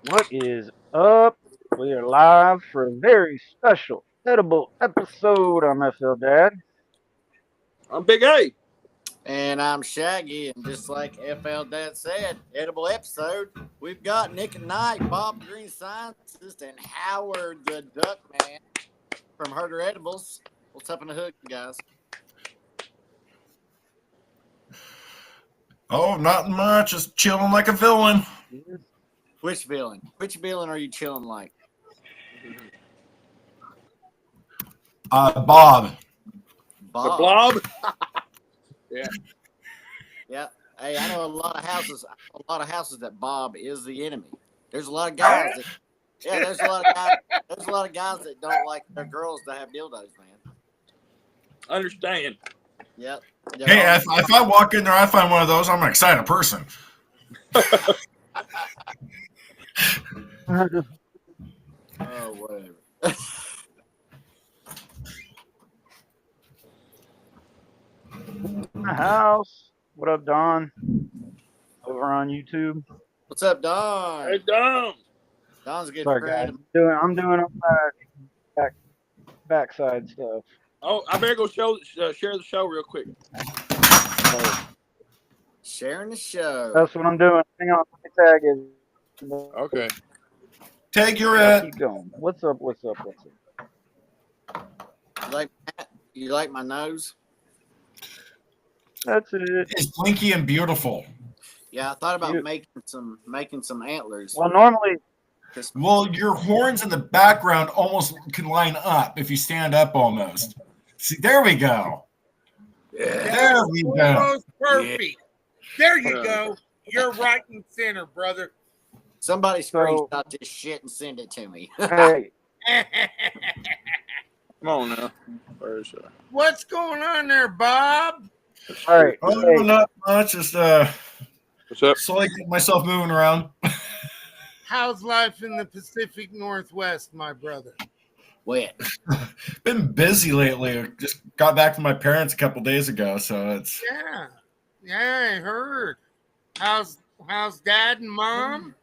What is up? We are live for a very special edible episode on FL Dad. I'm Big A. And I'm Shaggy, and just like FL Dad said, edible episode, we've got Nick and Knight, Bob Green Scientist, and Howard the Duck Man from Herder Edibles. What's up in the hood, guys? Oh, not much. Just chilling like a villain. Which villain? Which villain are you chilling like? Bob. The Bob. Blob. Yeah. Yeah. Hey, I know a lot of houses. That Bob is the enemy. There's a lot of guys. There's a lot of guys. There's a lot of guys that don't like their girls to have dildos, man. Understand. Yep. Hey, if I walk in there, I find one of those, I'm an excited person. Oh, whatever. In the house. What up, Don? Over on YouTube. What's up, Don? Hey, Dom. Don's a good Sorry, friend. guys. I'm doing backside stuff. Oh, I better go share the show real quick. Sharing the show. That's what I'm doing. Hang on, my tag is. Okay. Take your it. Keep going. What's up? You like my nose? That's it. It's blinky and beautiful. Yeah, I thought about You- making some antlers. Well, normally, Well, your horns in the background almost can line up if you stand up almost. See, there we go. There we go. Almost perfect. There you go. You're right in center, brother. Somebody So- screenshot this shit and send it to me. hey, Come on now. Where's What's going on there, Bob? all right. Oh, Hey, not much. Just what's up? slowly getting myself moving around. How's life in the Pacific Northwest, my brother? Wet. Been busy lately. Just got back from my parents a couple days ago, so it's Yeah, I heard. How's Dad and Mom?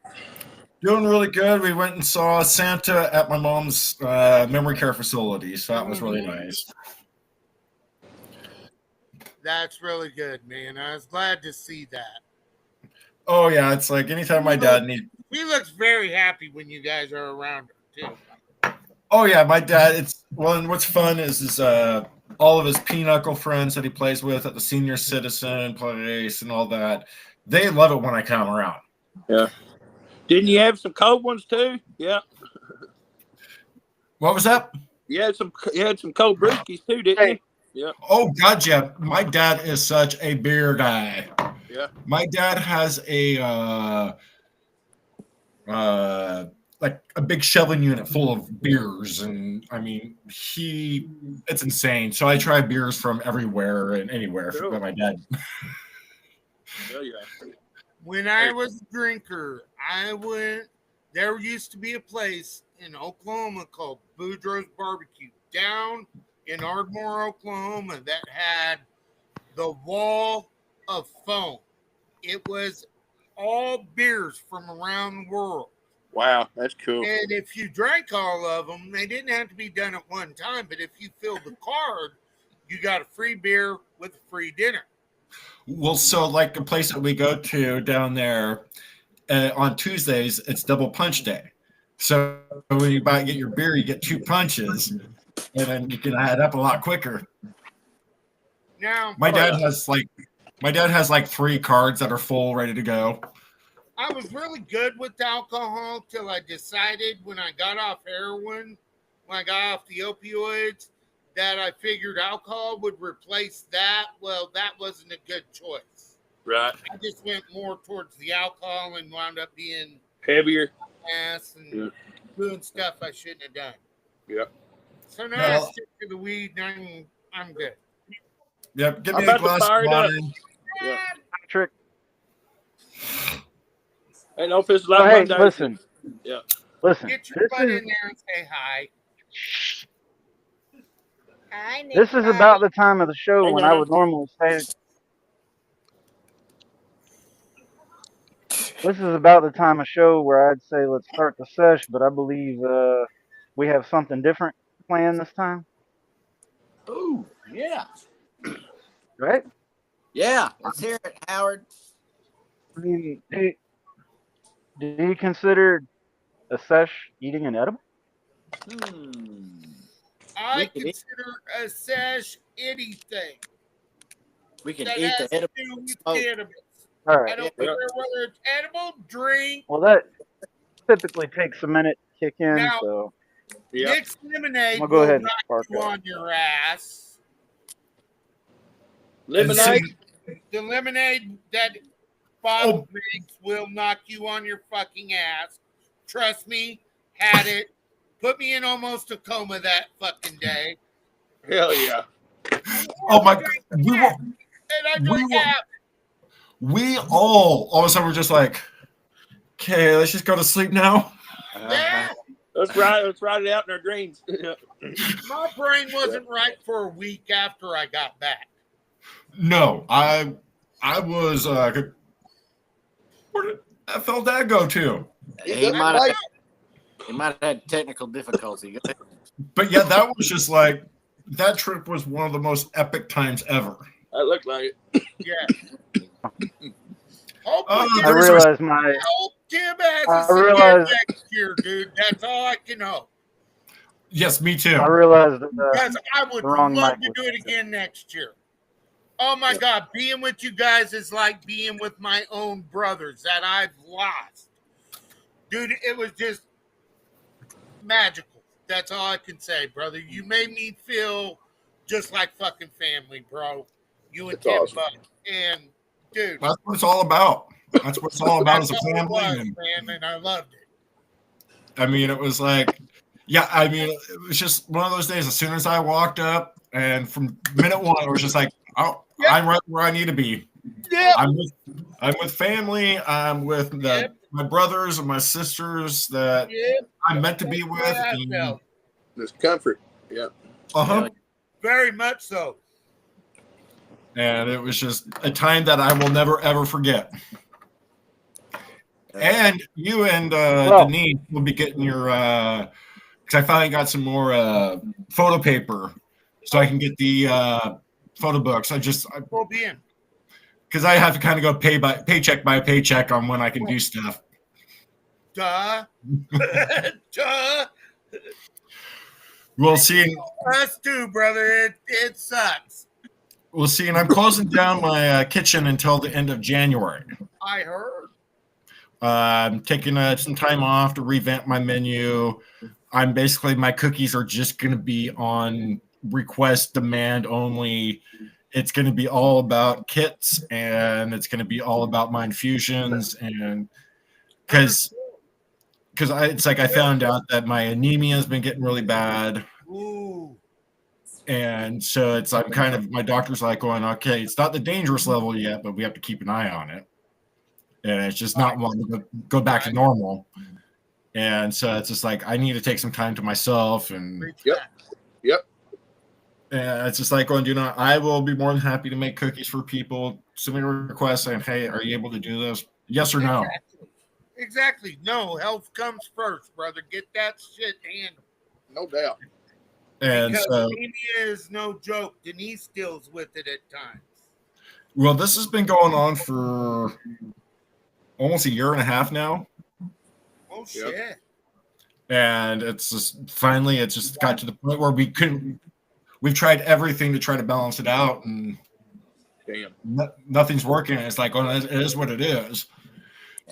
doing really good. We went and saw Santa at my mom's memory care facility, so that was really nice. That's really good, man. I was glad to see that. Oh yeah, it's like anytime my dad needs. He looks very happy when you guys are around him, too. Oh yeah, my dad. It's well, and what's fun is all of his pinochle friends that he plays with at the senior citizen place and all that. They love it when I come around. Yeah. Didn't you have some cold ones too? Yeah. What was that? You had some cold brewskis too, didn't Hey. you? Oh God, yeah. My dad is such a beer guy. Yeah. My dad has a like a big shelving unit full of beers, and I mean it's insane. So I try beers from everywhere and anywhere Cool. by my dad. Yeah, yeah. When I was a drinker, there used to be a place in Oklahoma called Boudreaux's Barbecue down in Ardmore, Oklahoma, that had the wall of foam. It was all beers from around the world. Wow, that's cool. And if you drank all of them, they didn't have to be done at one time, but if you filled the card, you got a free beer with a free dinner. Well, so like the place that we go to down there on Tuesdays, it's double punch day. So when you get your beer, you get 2 punches, and then you can add up a lot quicker. Now, My dad has like 3 cards that are full, ready to go. I was really good with alcohol till I decided when I got off heroin, when I got off the opioids, that I figured alcohol would replace that. Well, that wasn't a good choice. Right. I just went more towards the alcohol and wound up being Heavier. ass and doing stuff I shouldn't have done. Yeah. So now Well- I stick to the weed and I'm good. Yep, give I'm me a about to glass of fire it up. wine. Yeah. Trick. Ain't no office So, like hey, Monday. listen. Yeah. Listen. Get your butt This in there and say hi. is about the time of the show Hang when on. I would normally say This is about the time of show where I'd say let's start the sesh, but I believe we have something different planned this time, Ooh, yeah. right? Yeah, let's hear it, Howard. I mean, do you consider a sesh eating an edible? I We could eat- consider a sesh anything We can that eat has the to edible do with smoke. cannabis. All I right. don't Yeah. care whether it's edible, drink. Well, that typically takes a minute to kick in, Now, so Yeah. Mixed lemonade I'm gonna go will ahead and knock spark you up. on your ass. Lemonade. The lemonade that Bob makes will knock you on your fucking ass. Trust me, had it. Put me in almost a coma that fucking day. Hell yeah. Oh my God. And I drank half. We all of a sudden were just like, okay, let's just go to sleep now. Yeah, Let's write it out in our dreams. my brain wasn't right for a week after I got back. No, I was where did that fell dad go to? He might have had technical difficulty. But yeah, that was just like that trip was one of the most epic times ever. That looked like it. Yeah. Hope I realize my hope Tim has I a CPS realize- next year, dude. That's all I can hope. Yes, me too. I realized that Because I would wrong love mic to was- do it again next year. Oh my God, being with you guys is like being with my own brothers that I've lost. Dude, it was just magical. That's all I can say, brother. You made me feel just like fucking family, bro. You and That's Tim awesome. Buck. And dude, That's what it's all about. That's what it's all about as a that's all it family. was, And, man, and I loved it. I mean, it was like, yeah, I mean, it was just one of those days. As soon as I walked up, and from minute one, it was just like, oh, Yep. I'm right where I need to be. Yeah. I'm with family. I'm with my brothers and my sisters that Yeah. I'm meant to be with. I And, felt. This comfort. Yeah. uh-huh. Very much so. And it was just a time that I will never ever forget. And you and Well- Denise will be getting your because I finally got some more photo paper, so I can get the photo books. We'll be in. Because I have to kind of go paycheck by paycheck on when I can do stuff. Duh. Duh. We'll see. Us too, brother. It sucks. We'll see. And I'm closing down my kitchen until the end of January. I heard. I'm taking some time off to revamp my menu. I'm basically, my cookies are just going to be on request, demand only. It's going to be all about kits, and it's going to be all about my infusions. And because it's like I found out that my anemia has been getting really bad. Ooh. And so it's I'm kind of, my doctor's like going, okay, it's not the dangerous level yet, but we have to keep an eye on it. And it's just not wanting to go back to normal. And so it's just like I need to take some time to myself, and it's just like going, I will be more than happy to make cookies for people. Submit a request saying, hey, are you able to do this? Yes or no? Exactly. No, health comes first, brother. Get that shit handled. No doubt. And Because so, anemia is no joke. Denise deals with it at times. well, this has been going on for almost a year and a half now. Oh shit. And it's just finally, it just got to the point where we've tried everything to try to balance it out, and Damn. nothing's working. It's like, oh, it is what it is.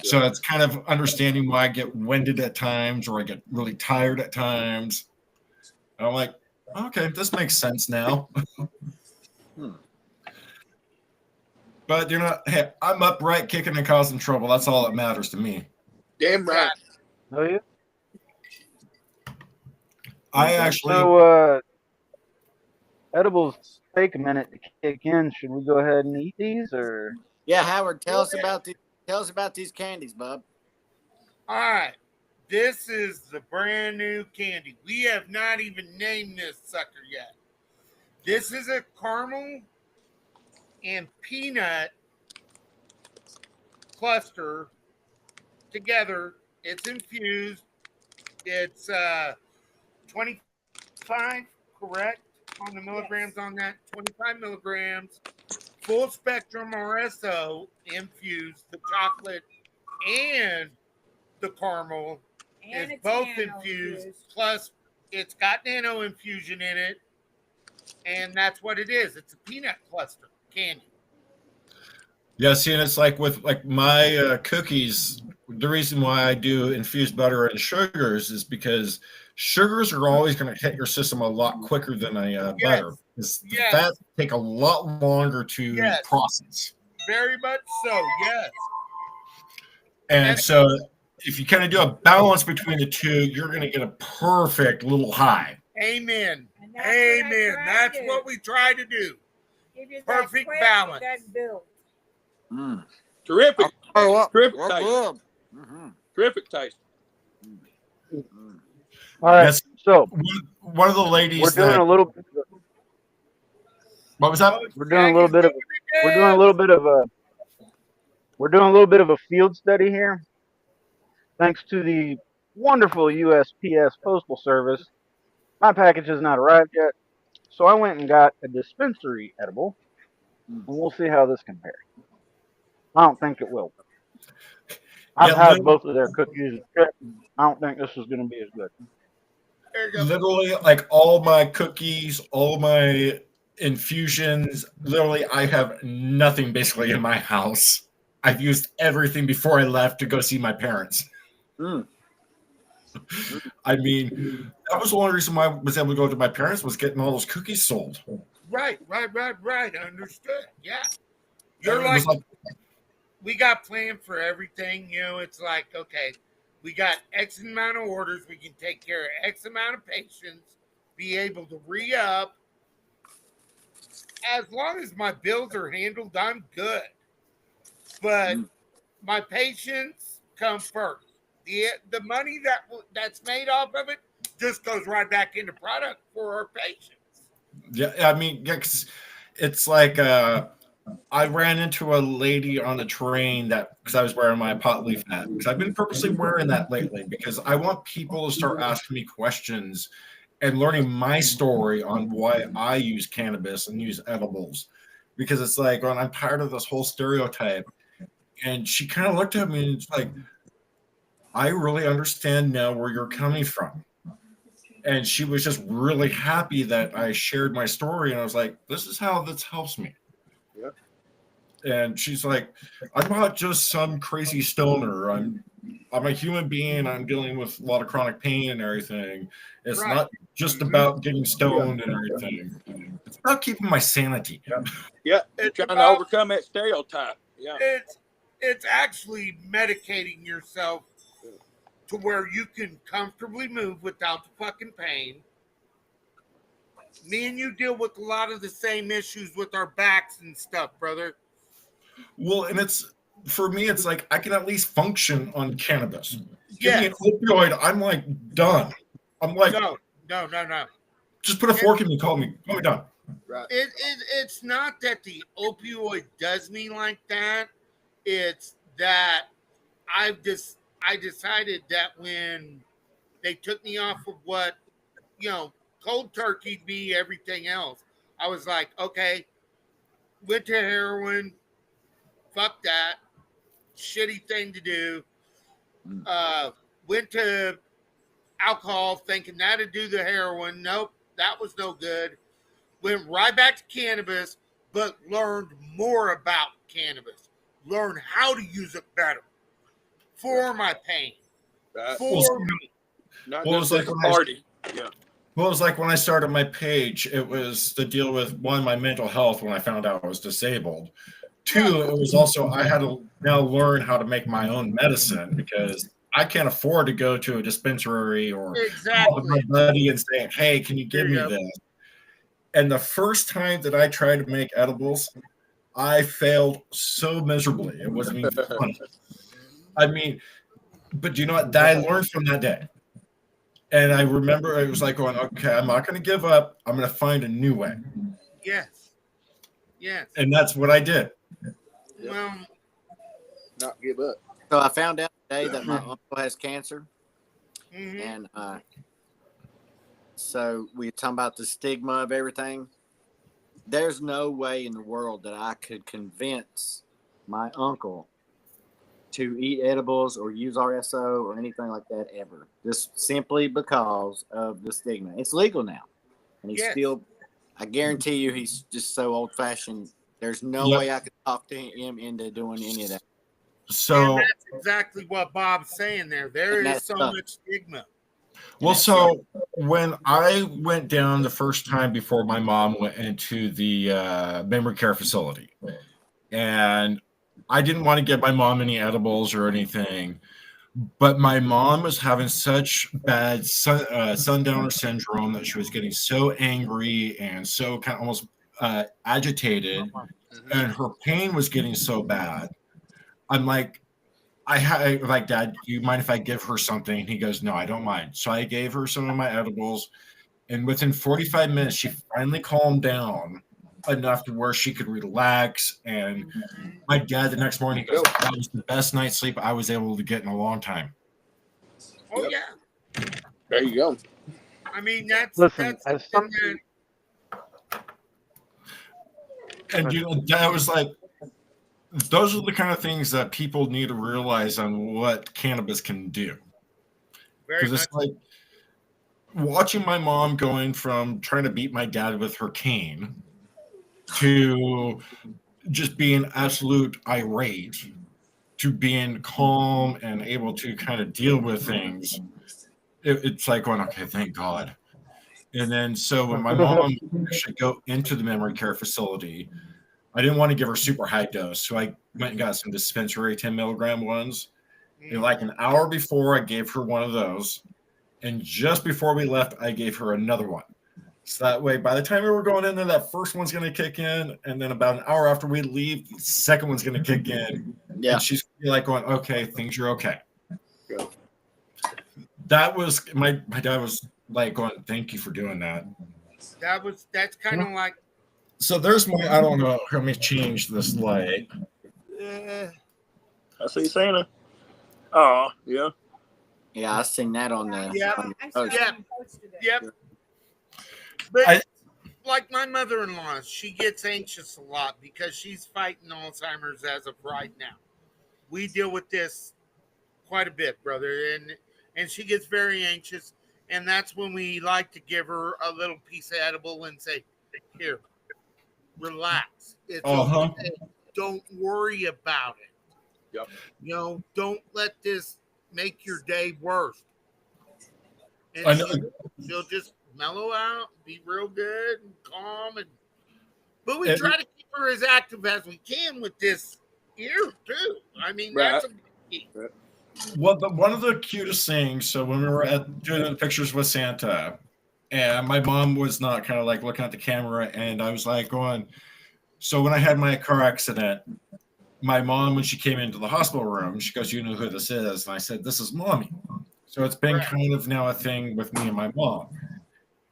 So it's kind of understanding why I get winded at times, or I get really tired at times. And I'm like, okay, this makes sense now. But hey, I'm upright, kicking and causing trouble. That's all that matters to me. Damn right. Oh yeah. I actually, So edibles take a minute to kick in. Should we go ahead and eat these, or Yeah, Howard, tell us about these candies, bub. All right. This is the brand new candy. We have not even named this sucker yet. This is a caramel and peanut cluster together. It's infused. It's 25, correct, on the milligrams on that. 25 milligrams. Full spectrum RSO infused. The chocolate and the caramel And is it's both nano infused. infused. Plus, it's got nano infusion in it. And that's what it is. It's a peanut cluster candy. Yeah, see, and it's like with like my cookies. The reason why I do infused butter and sugars is because sugars are always going to hit your system a lot quicker than a butter. Because the Yes. fats take a lot longer to Yes. process. Very much so, yes. And so, if you kind of do a balance between the two, you're going to get a perfect little high. Amen. And that's what I Amen. try That's to do. what we try to do. Give you that perfect quick, balance. that build. Mm. Terrific. Oh, well, Terrific we're taste. good. Mm-hmm. Terrific taste. Mm. All right. Yes. So One of the ladies we're doing that a little. what was that? We're doing a little bit of. We're doing a little bit of a. We're doing a little bit of a field study here. Thanks to the wonderful USPS Postal Service, my package has not arrived yet, so I went and got a dispensary edible, and we'll see how this compares. I don't think it will. I've Yeah, had both of their cookies. I don't think this is going to be as good. There you go. Literally, like all my cookies, all my infusions, literally, I have nothing basically in my house. I've used everything before I left to go see my parents. Mm. I mean, that was the only reason why I was able to go to my parents was getting all those cookies sold. Right. Understood. Yeah. It You're was like, we got planned for everything. You know, it's like, okay, we got X amount of orders. We can take care of X amount of patients, be able to re-up. As long as my bills are handled, I'm good. But my patients come first. The money that's made off of it just goes right back into product for our patients. yeah, I mean, yeah, 'cause it's like I ran into a lady on the train because I was wearing my pot leaf hat. Because I've been purposely wearing that lately because I want people to start asking me questions and learning my story on why I use cannabis and use edibles. Because it's like, well, I'm tired of this whole stereotype. And she kind of looked at me and it's like, I really understand now where you're coming from. And she was just really happy that I shared my story. And I was like, this is how this helps me. Yep. And she's like, I'm not just some crazy stoner. I'm a human being. I'm dealing with a lot of chronic pain and everything. It's Right. not just about getting stoned and everything. It's about keeping my sanity. Yeah. It's Trying to about- overcome that stereotype. Yeah. It's actually medicating yourself to where you can comfortably move without the fucking pain. Me and you deal with a lot of the same issues with our backs and stuff, brother. Well, and it's for me, it's like I can at least function on cannabis. Give me an Yes. opioid, I'm like done. I'm like, No. just put a fork in me, call me done. Right. It's not that the opioid does me like that. It's that I decided that when they took me off of what, cold turkey'd be everything else, I was like, okay, went to heroin, fuck that, shitty thing to do. Went to alcohol thinking that'd do the heroin. Nope, that was no good. Went right back to cannabis, but learned more about cannabis. Learned how to use it better for my pain. Right. For me. Not Well, just it's as a like when I- party. Yeah. Well, it was like when I started my page, it was to deal with one, my mental health when I found out I was disabled. Two, it was also I had to now learn how to make my own medicine because I can't afford to go to a dispensary or call Exactly. my buddy and say, hey, can you give me There you go. this? And the first time that I tried to make edibles, I failed so miserably. It wasn't even funny. I mean, but you know what? I learned from that day. And I remember it was like going, okay, I'm not going to give up. I'm going to find a new way. Yes. And that's what I did. Well, Not give up. So I found out day that my uncle has cancer, Mhm. and so we're talking about the stigma of everything. There's no way in the world that I could convince my uncle to eat edibles or use RSO or anything like that ever, just simply because of the stigma. It's legal now, and he's Yes. still. I guarantee you, he's just so old fashioned. There's no Yep. way I could talk to him into doing any of that. And So, that's exactly what Bob's saying there. There And is that's so tough. much stigma. well, so when I went down the first time before my mom went into the memory care facility, and I didn't want to give my mom any edibles or anything, but my mom was having such bad sundowner syndrome that she was getting so angry and so kind of almost agitated, and her pain was getting so bad. I'm like, Dad, do you mind if I give her something? He goes, no, I don't mind. So I gave her some of my edibles, and within 45 minutes, she finally calmed down enough to where she could relax. And my dad the next morning goes, that was the best night's sleep I was able to get in a long time. Oh Yep. yeah. There you go. I mean that's Listen, that's as something something, And that was like, those are the kind of things that people need to realize on what cannabis can do. very Because much. it's like watching my mom going from trying to beat my dad with her cane to just being absolute irate to being calm and able to kind of deal with things. It's like going, okay, thank God. And then so when my mom should go into the memory care facility, I didn't want to give her super high dose. So I went and got some dispensary 10 milligram ones. And like an hour before, I gave her one of those. And just before we left, I gave her another one. So that way, by the time we were going in there, that first one's going to kick in. And then about an hour after we leave, the second one's going to kick in. Yeah. And she's like going, okay, things are okay. Yeah. That was my dad was like going, thank you for doing that. That's kind of like So there's my, I don't know, let me change this light. uh, I see Santa. Oh, yeah. Yeah, I seen that on the. Yeah. on I the saw post. Yeah. him posted it. yep. But I- like my mother-in-law, she gets anxious a lot because she's fighting Alzheimer's as of right now. We deal with this quite a bit, brother, and she gets very anxious, and that's when we like to give her a little piece of edible and say, "Here, relax. It's Uh-huh. okay. Don't worry about it. Yep. You know, don't let this make your day worse." And I know. she'll just mellow out, be real good and calm, but we And- try to keep her as active as we can with this ear too. I mean, Right. that's a biggie. Well, one of the cutest things. So when we were doing the pictures with Santa, and my mom was not kind of like looking at the camera, and I was like going. So when I had my car accident, my mom, when she came into the hospital room, she goes, "You know who this is?" And I said, "This is Mommy." So it's been Right. kind of now a thing with me and my mom.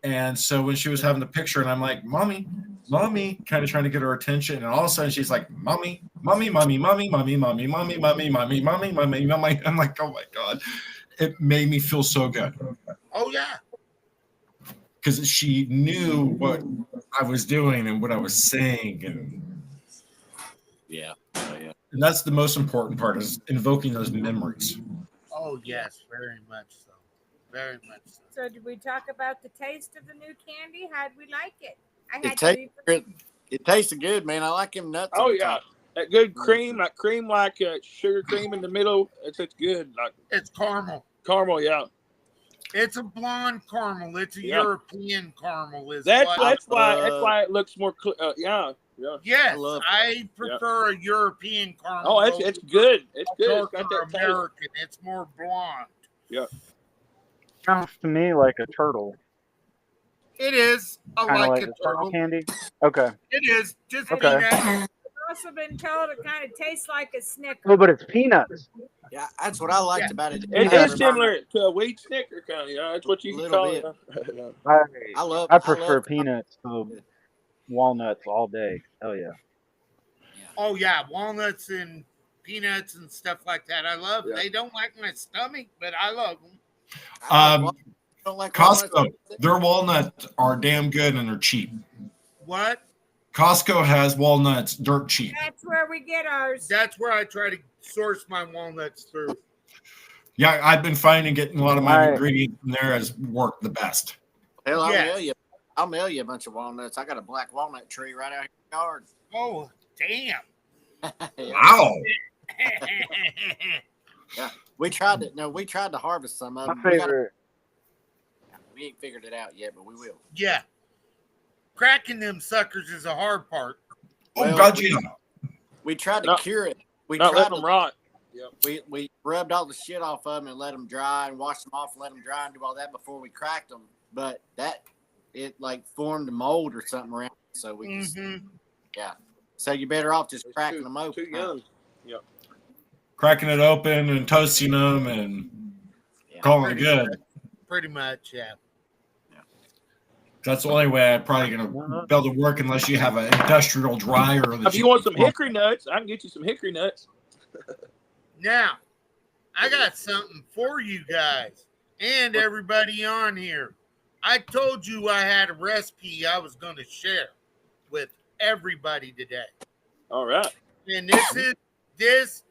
And so when she was having the picture, and I'm like, "Mommy, Mommy," kind of trying to get her attention, and all of a sudden she's like, "Mommy, Mommy, Mommy, Mommy, Mommy, Mommy, Mommy, Mommy, Mommy, Mommy, Mommy, Mommy." I'm like, "Oh my God." It made me feel so good Oh yeah. because she knew what I was doing and what I was saying, and Yeah. Oh, yeah. that's the most important part is invoking those memories. Oh yes, very much so. Very much so. So did we talk about the taste of the new candy? How'd we like it? I It had to tastes leave. good. It tasted good, man. I like him nuts. Oh, on yeah. top. That good cream, like sugar cream in the middle. It's good. Like It's caramel. caramel, yeah. It's a blonde caramel. It's a Yeah. European caramel. Is That's what, why it looks more yeah. yes, love I prefer a European caramel. Oh, it's good. It's good. It's Darker got that taste. American. It's more blonde. sounds to me like a turtle, It is. I kind of like like a a turtle turtle. candy. Okay. It is. Just Okay. peanuts. I've also been told it kind of tastes like a Snicker. Oh, but it's peanuts. Yeah, that's what I liked Yeah. about it. It Peanuts is remind- similar to a wheat snicker kind of. Yeah, that's what you can Little call bit. it. I I prefer love peanuts to walnuts all day. Oh yeah. Oh yeah, walnuts and peanuts and stuff like that. I love. Yeah. They don't like my stomach, but I love them. I don't like Costco, walnuts. their walnuts are damn good and they're cheap. What? Costco has walnuts dirt cheap. That's where we get ours. That's where I try to source my walnuts through. Yeah, I've been finding getting a lot of my Right. ingredients from there has worked the best. Hell, Yeah. I'll mail you a bunch of walnuts. I got a black walnut tree right out here in the yard. Oh, damn. Wow. We tried to harvest some of My them. favorite. We ain't figured it out yet, but we will. Yeah. Cracking them suckers is a hard part. Oh, Well, God, yeah. We tried to Not- cure it. We Not tried letting them rot. we rubbed all the shit off of them and let them dry and washed them off and let them dry and do all that before we cracked them. But it like formed a mold or something around it, so we just, Mm-hmm. so you're better off just It's cracking too- them open. Too young. Cracking it open and toasting them and Yeah. calling it good. Pretty much, yeah. That's the only way I'm probably going to be able to work unless you have an industrial dryer. That If you want some hickory nuts, I can get you some hickory nuts. Now, I got something for you guys and everybody on here. I told you I had a recipe I was going to share with everybody today. All right. And this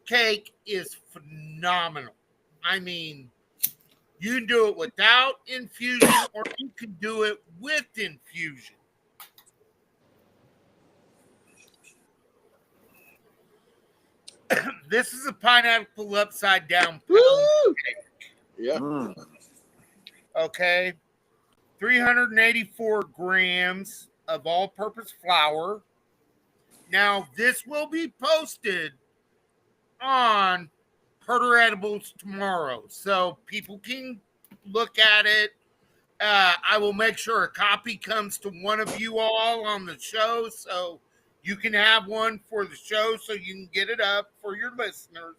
cake is phenomenal. I mean, you can do it without infusion or you can do it with infusion. This is a pineapple upside down Woo! pound cake. Yeah. Mm. Okay. 384 grams of all-purpose flour. Now, this will be posted on Herder Edibles tomorrow, so people can look at it. I will make sure a copy comes to one of you all on the show, so you can have one for the show, so you can get it up for your listeners.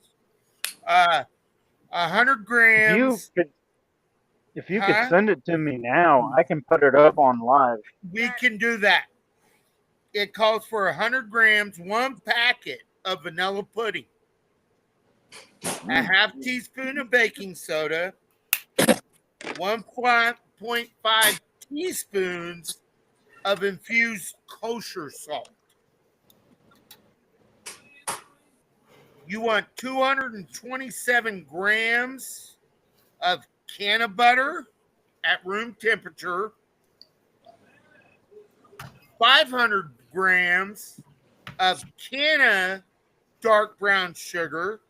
100 grams. If you Huh? could send it to me now, I can put it up on live. We can do that. It calls for 100 grams, 1 packet of vanilla pudding, a half teaspoon of baking soda, 1.5 teaspoons of infused kosher salt. You want 227 grams of can of butter at room temperature, 500 grams of canna dark brown sugar,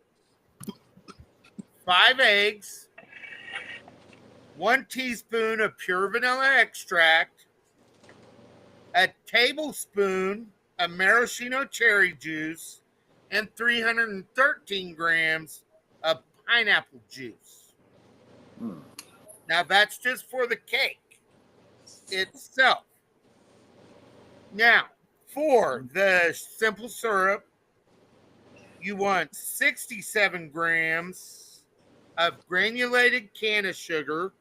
5 eggs, 1 teaspoon of pure vanilla extract, a tablespoon of maraschino cherry juice, and 313 grams of pineapple juice. Mm. Now that's just for the cake itself. Now, for the simple syrup, you want 67 grams of granulated canna sugar,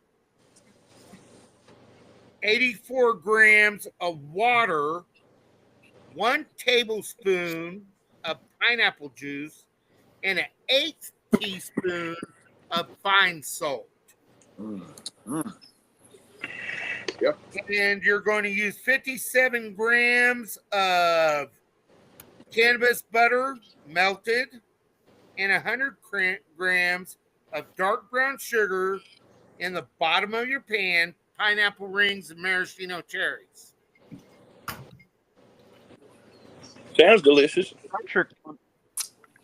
84 grams of water, 1 tablespoon of pineapple juice, and an 1/8 teaspoon of fine salt. Mm. Mm. And you're going to use 57 grams of cannabis butter melted and 100 grams of dark brown sugar in the bottom of your pan, pineapple rings, and maraschino cherries. Sounds delicious.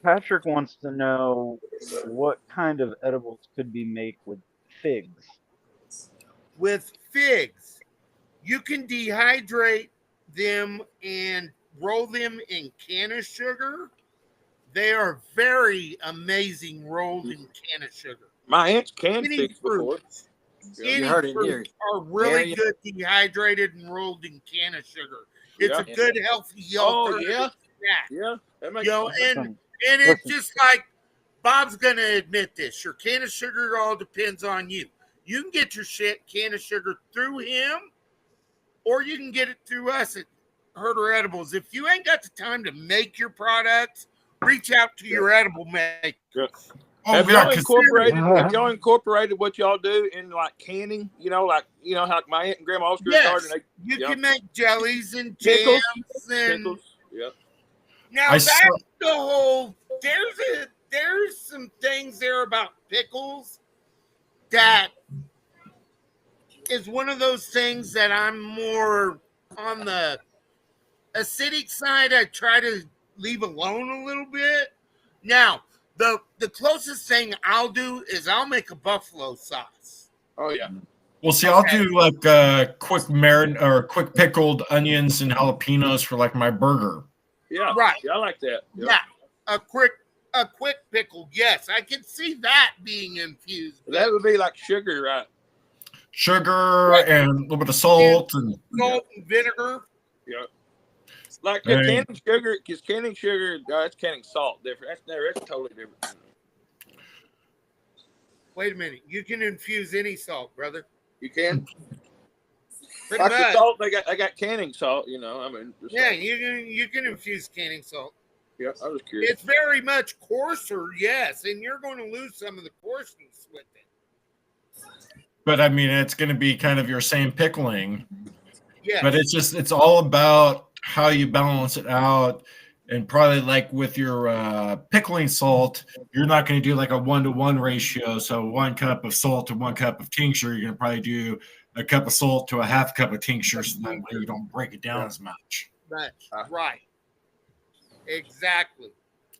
Patrick wants to know what kind of edibles could be made with figs. With figs, you can dehydrate them and roll them in canna sugar. They are very amazing rolled in canna sugar. My aunt's canned Any figs before. fruits, Yeah. any You heard it here. fruits are really Very- good dehydrated and rolled in canna sugar. It's Yeah. a good healthy Oh, alternative yeah. snack. Yeah. That makes You know, sense. and it's just like Bob's gonna admit this. Your can of sugar all depends on you. You can get your can of sugar through him, or you can get it through us at Herder Edibles. If you ain't got the time to make your products, reach out to your edible maker. Oh, Have yeah, y'all 'cause- incorporated? Have y'all incorporated what y'all do in like canning? Like how my aunt and grandma always grew a Yes, garden. you Yep. can make jellies and Pickles. jams and Pickles. Yep. now I that's saw- the whole. There's some things there about pickles that is one of those things that I'm more on the acidic side. I try to leave alone a little bit. Now, the closest thing I'll do is I'll make a buffalo sauce. Oh yeah. Well, see, I'll do like quick quick pickled onions and jalapenos for like my burger. Yeah. Right. Yeah, I like that. Yep. Yeah, a quick pickle. Yes, I can see that being infused. That would be like sugar, right? Sugar and a little bit of salt and Salt and vinegar. Yeah. Like Hey. canning sugar, because canning sugar, that's canning salt. Different. That's totally different. Wait a minute, you can infuse any salt, brother. You can. Pretty Like the much. salt, they got canning salt. I mean. Just Yeah, like- you can infuse canning salt. yeah. I was curious. It's very much coarser, yes, and you're going to lose some of the coarseness with it. but I mean it's going to be kind of your same pickling, Yes. but it's all about how you balance it out. And probably like with your pickling salt, you're not going to do like a 1-to-1 ratio. So 1 cup of salt to 1 cup of tincture. You're going to probably do a cup of salt to a half cup of tincture, so that way you don't break it down as much. That's right. Exactly.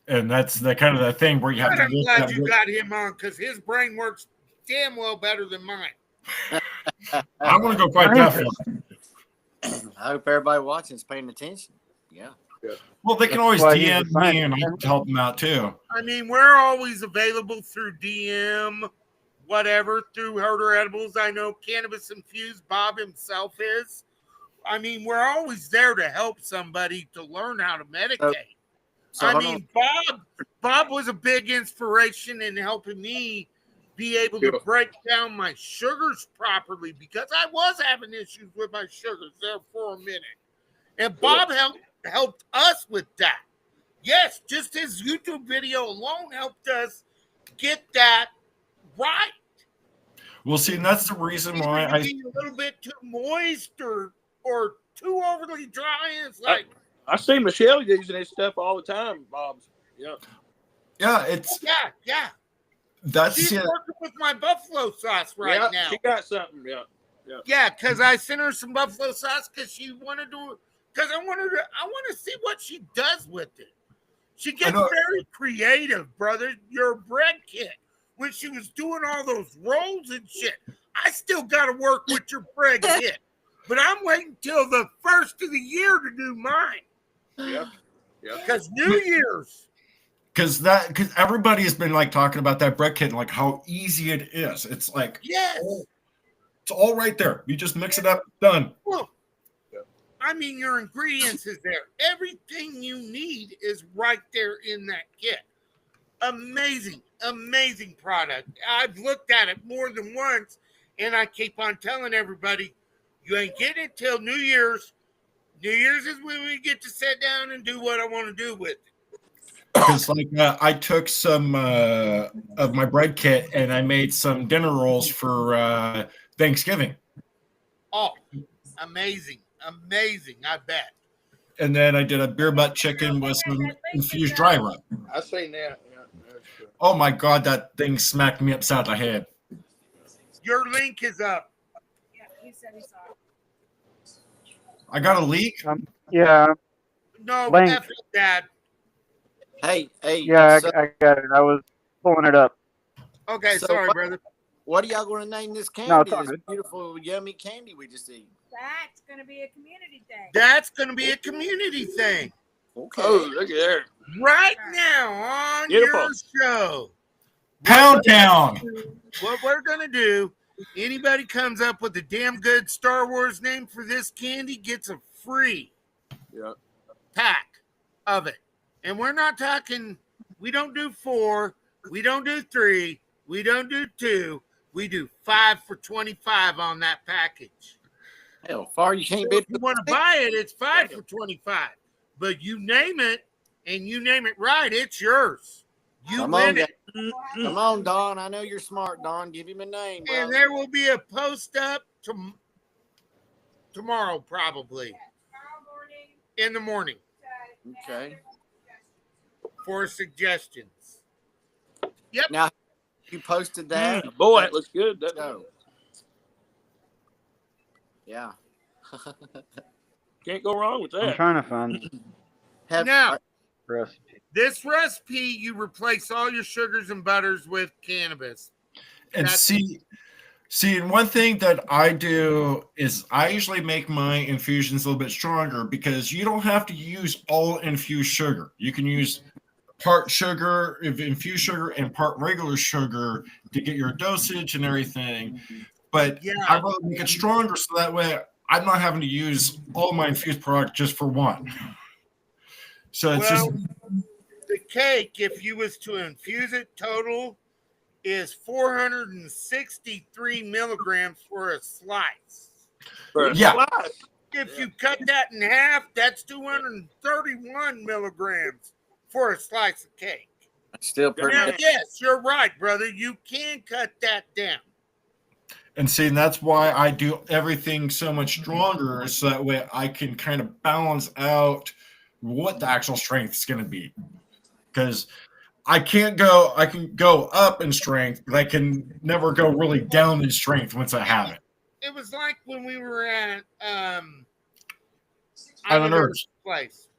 And that's the kind of the thing where you have But to. I'm look glad at you what- got him on because his brain works damn well better than mine. I want to go quite that far. I hope everybody watching is paying attention. Yeah. Well, they can always That's why he's DM a me, scientist. and I can help them out too. I mean, we're always available through DM, whatever, through Herder Edibles. I know Cannabis Infused, Bob himself is. I mean, we're always there to help somebody to learn how to medicate. So I hold mean, Bob was a big inspiration in helping me be able to Yeah. break down my sugars properly because I was having issues with my sugars there for a minute. And Bob helped us with that. Yes, just his YouTube video alone helped us get that right. Well, see, and that's the reason why Either I. be a little bit too moist or too overly dry. And it's like, I see Michelle using this stuff all the time, Bob's. Yeah. Yeah, it's yeah. that's She's it. working with my buffalo sauce right yeah, now. She got something. Yeah. Yeah, because I sent her some buffalo sauce because she wanted to. Because I want to see what she does with it. She gets know. very creative, brother. Your bread kit when she was doing all those rolls and shit. I still got to work with your bread kit, but I'm waiting till the first of the year to do mine. Yeah. Yeah. Because New Year's. Because everybody has been like talking about that bread kit and like how easy it is. It's like Yes. it's all right there. You just mix it up, done. Well, I mean, your ingredients is there. Everything you need is right there in that kit. Amazing, amazing product. I've looked at it more than once, and I keep on telling everybody, you ain't getting it till New Year's. New Year's is when we get to sit down and do what I want to do with it. Because like I took some of my bread kit and I made some dinner rolls for Thanksgiving, Oh, amazing, amazing, I bet. and then I did a beer butt chicken with some infused dry rub. I seen that. Yeah. That's good. Oh my god, that thing smacked me upside the head. Your link is up. Yeah, he said he saw it. I got a leak. Yeah, No, Link. F it, Dad. Hey, yeah, so I got it. I was pulling it up. Okay, So sorry, what- brother. what are y'all going to name this candy? No, it's all this good. beautiful, yummy candy we just ate. That's going to be a community day. That's going to be a community thing. Okay. Oh, look at there. Right now on Beautiful. your show. Pound Town. What we're going to do, anybody comes up with a damn good Star Wars name for this candy gets a free Yeah. pack of it. And we're not talking, we don't do 4, we don't do 3, we don't do 2, we do 5 for 25 on that package. Hell, far you can't So beat if you want to buy it, it's 5 for 25. But you name it and you name it right, it's yours. You Come win on, it. Come on, Don. I know you're smart, Don. Give him a name, bro. And there will be a post up tomorrow, probably in the morning, Okay. for suggestions. Yep. Now, you posted that. Boy, that looks good. Doesn't it? No. Yeah. Can't go wrong with I'm that. trying to find the Now, recipe. this recipe, you replace all your sugars and butters with cannabis. And That's- see, and one thing that I do is I usually make my infusions a little bit stronger because you don't have to use all infused sugar. You can use part sugar, infused sugar, and part regular sugar to get your dosage and everything. But Yeah. I want to make it stronger so that way I'm not having to use all my infused product just for one. So it's Well, the cake, if you was to infuse it, total is 463 milligrams for a slice. For a Yeah. slice. If you cut that in half, that's 231 milligrams for a slice of cake. Still pretty Now, good. yes, you're right, brother. You can cut that down. And see, and that's why I do everything so much stronger, so that way I can kind of balance out what the actual strength is going to be. Because I can go up in strength, but I can never go really down in strength once I have it. It was like when we were at Island Earth's place,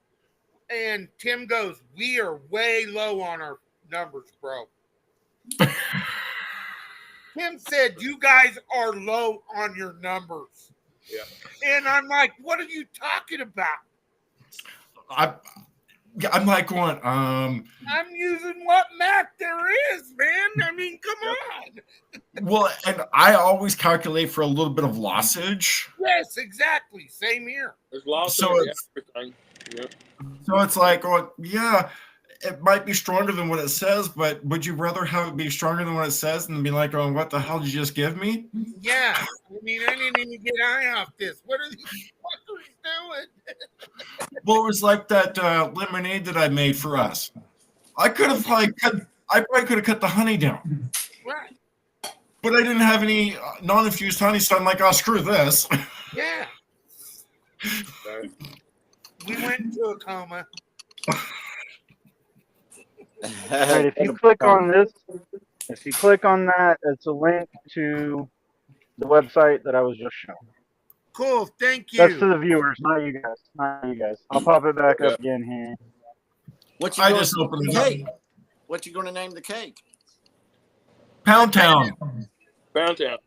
and Tim goes, "We are way low on our numbers, bro." Tim said, "You guys are low on your numbers." Yeah. And I'm like, "What are you talking about?" I'm like going, I'm using what math there is, man. I mean, come on. well, and I always calculate for a little bit of lossage. Yes, exactly. Same here. There's lots So of it's- everything. Yeah. So it's like, well, yeah, it might be stronger than what it says, but would you rather have it be stronger than what it says and be like, oh, what the hell did you just give me? Yeah. I mean, I didn't even get eye off this. What are these fuckers doing? Well, it was like that lemonade that I made for us. I probably could have cut the honey down, Right. but I didn't have any non-infused honey, so I'm like, oh, screw this. Yeah. We went into a coma. All right, if you click on this, if you click on that, it's a link to the website that I was just showing. Cool. Thank you. That's to the viewers, not you guys. Not you guys. I'll pop it back up again here. What you I gonna just name opened the it up. cake? What you gonna name the cake? Pound Town. Pound Town.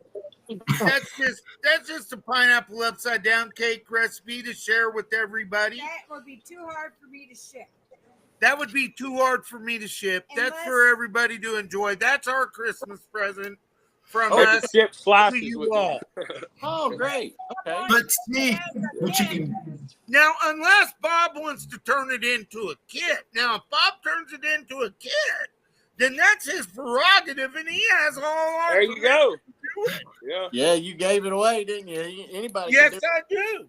That's just a pineapple upside down cake recipe to share with everybody. That would be too hard for me to ship. That would be too hard for me to ship. That's Unless- for everybody to enjoy. That's our Christmas present from Oh, us chip to slices you with all. Oh, great. Okay. But see, what you can, Now, unless Bob wants to turn it into a kit. Now, if Bob turns it into a kit, then that's his prerogative, and he has all our There you go. permission to do it. Yeah. Yeah, you gave it away, didn't you? Anybody? Yes, can do I do.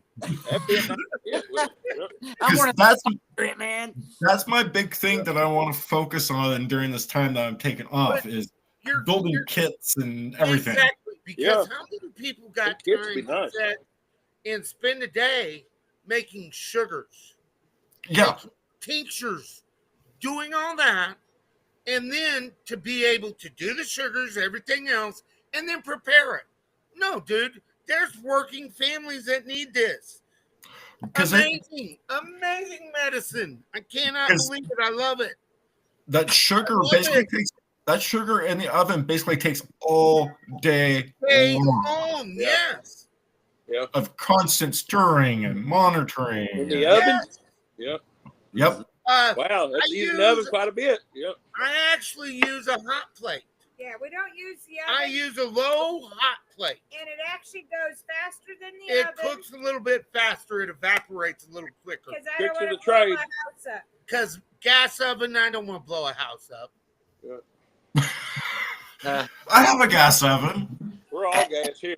That'd be a nice kit, wouldn't it? Yep. it. I'm 'cause gonna that's do it, man. that's my big thing that I want to focus on during this time that I'm taking off But is You're building kits and everything. Exactly. Because Yeah. how many people got Those kits time would be to nice. sit and spend a day making sugars, Yeah, tinctures, doing all that, and then to be able to do the sugars, everything else, and then prepare it? No, dude. There's working families that need this. because Amazing, amazing medicine. I cannot 'Cause- believe it. I love it. that sugar love basically it. takes that sugar in the oven basically takes all day Stay long home. Yeah. Yes. of constant stirring and monitoring. In the and- oven? Yep. Yep. Wow, that's I using the oven use- quite a bit. Yep. I actually use a hot plate. Yeah, we don't use the I oven, use a low hot plate. and it actually goes faster than the It oven cooks a little bit faster. It evaporates a little quicker. because I Get don't to want the to blow trade. my house up. Because gas oven, I don't want to blow a house up. I have a gas oven, We're all gas here.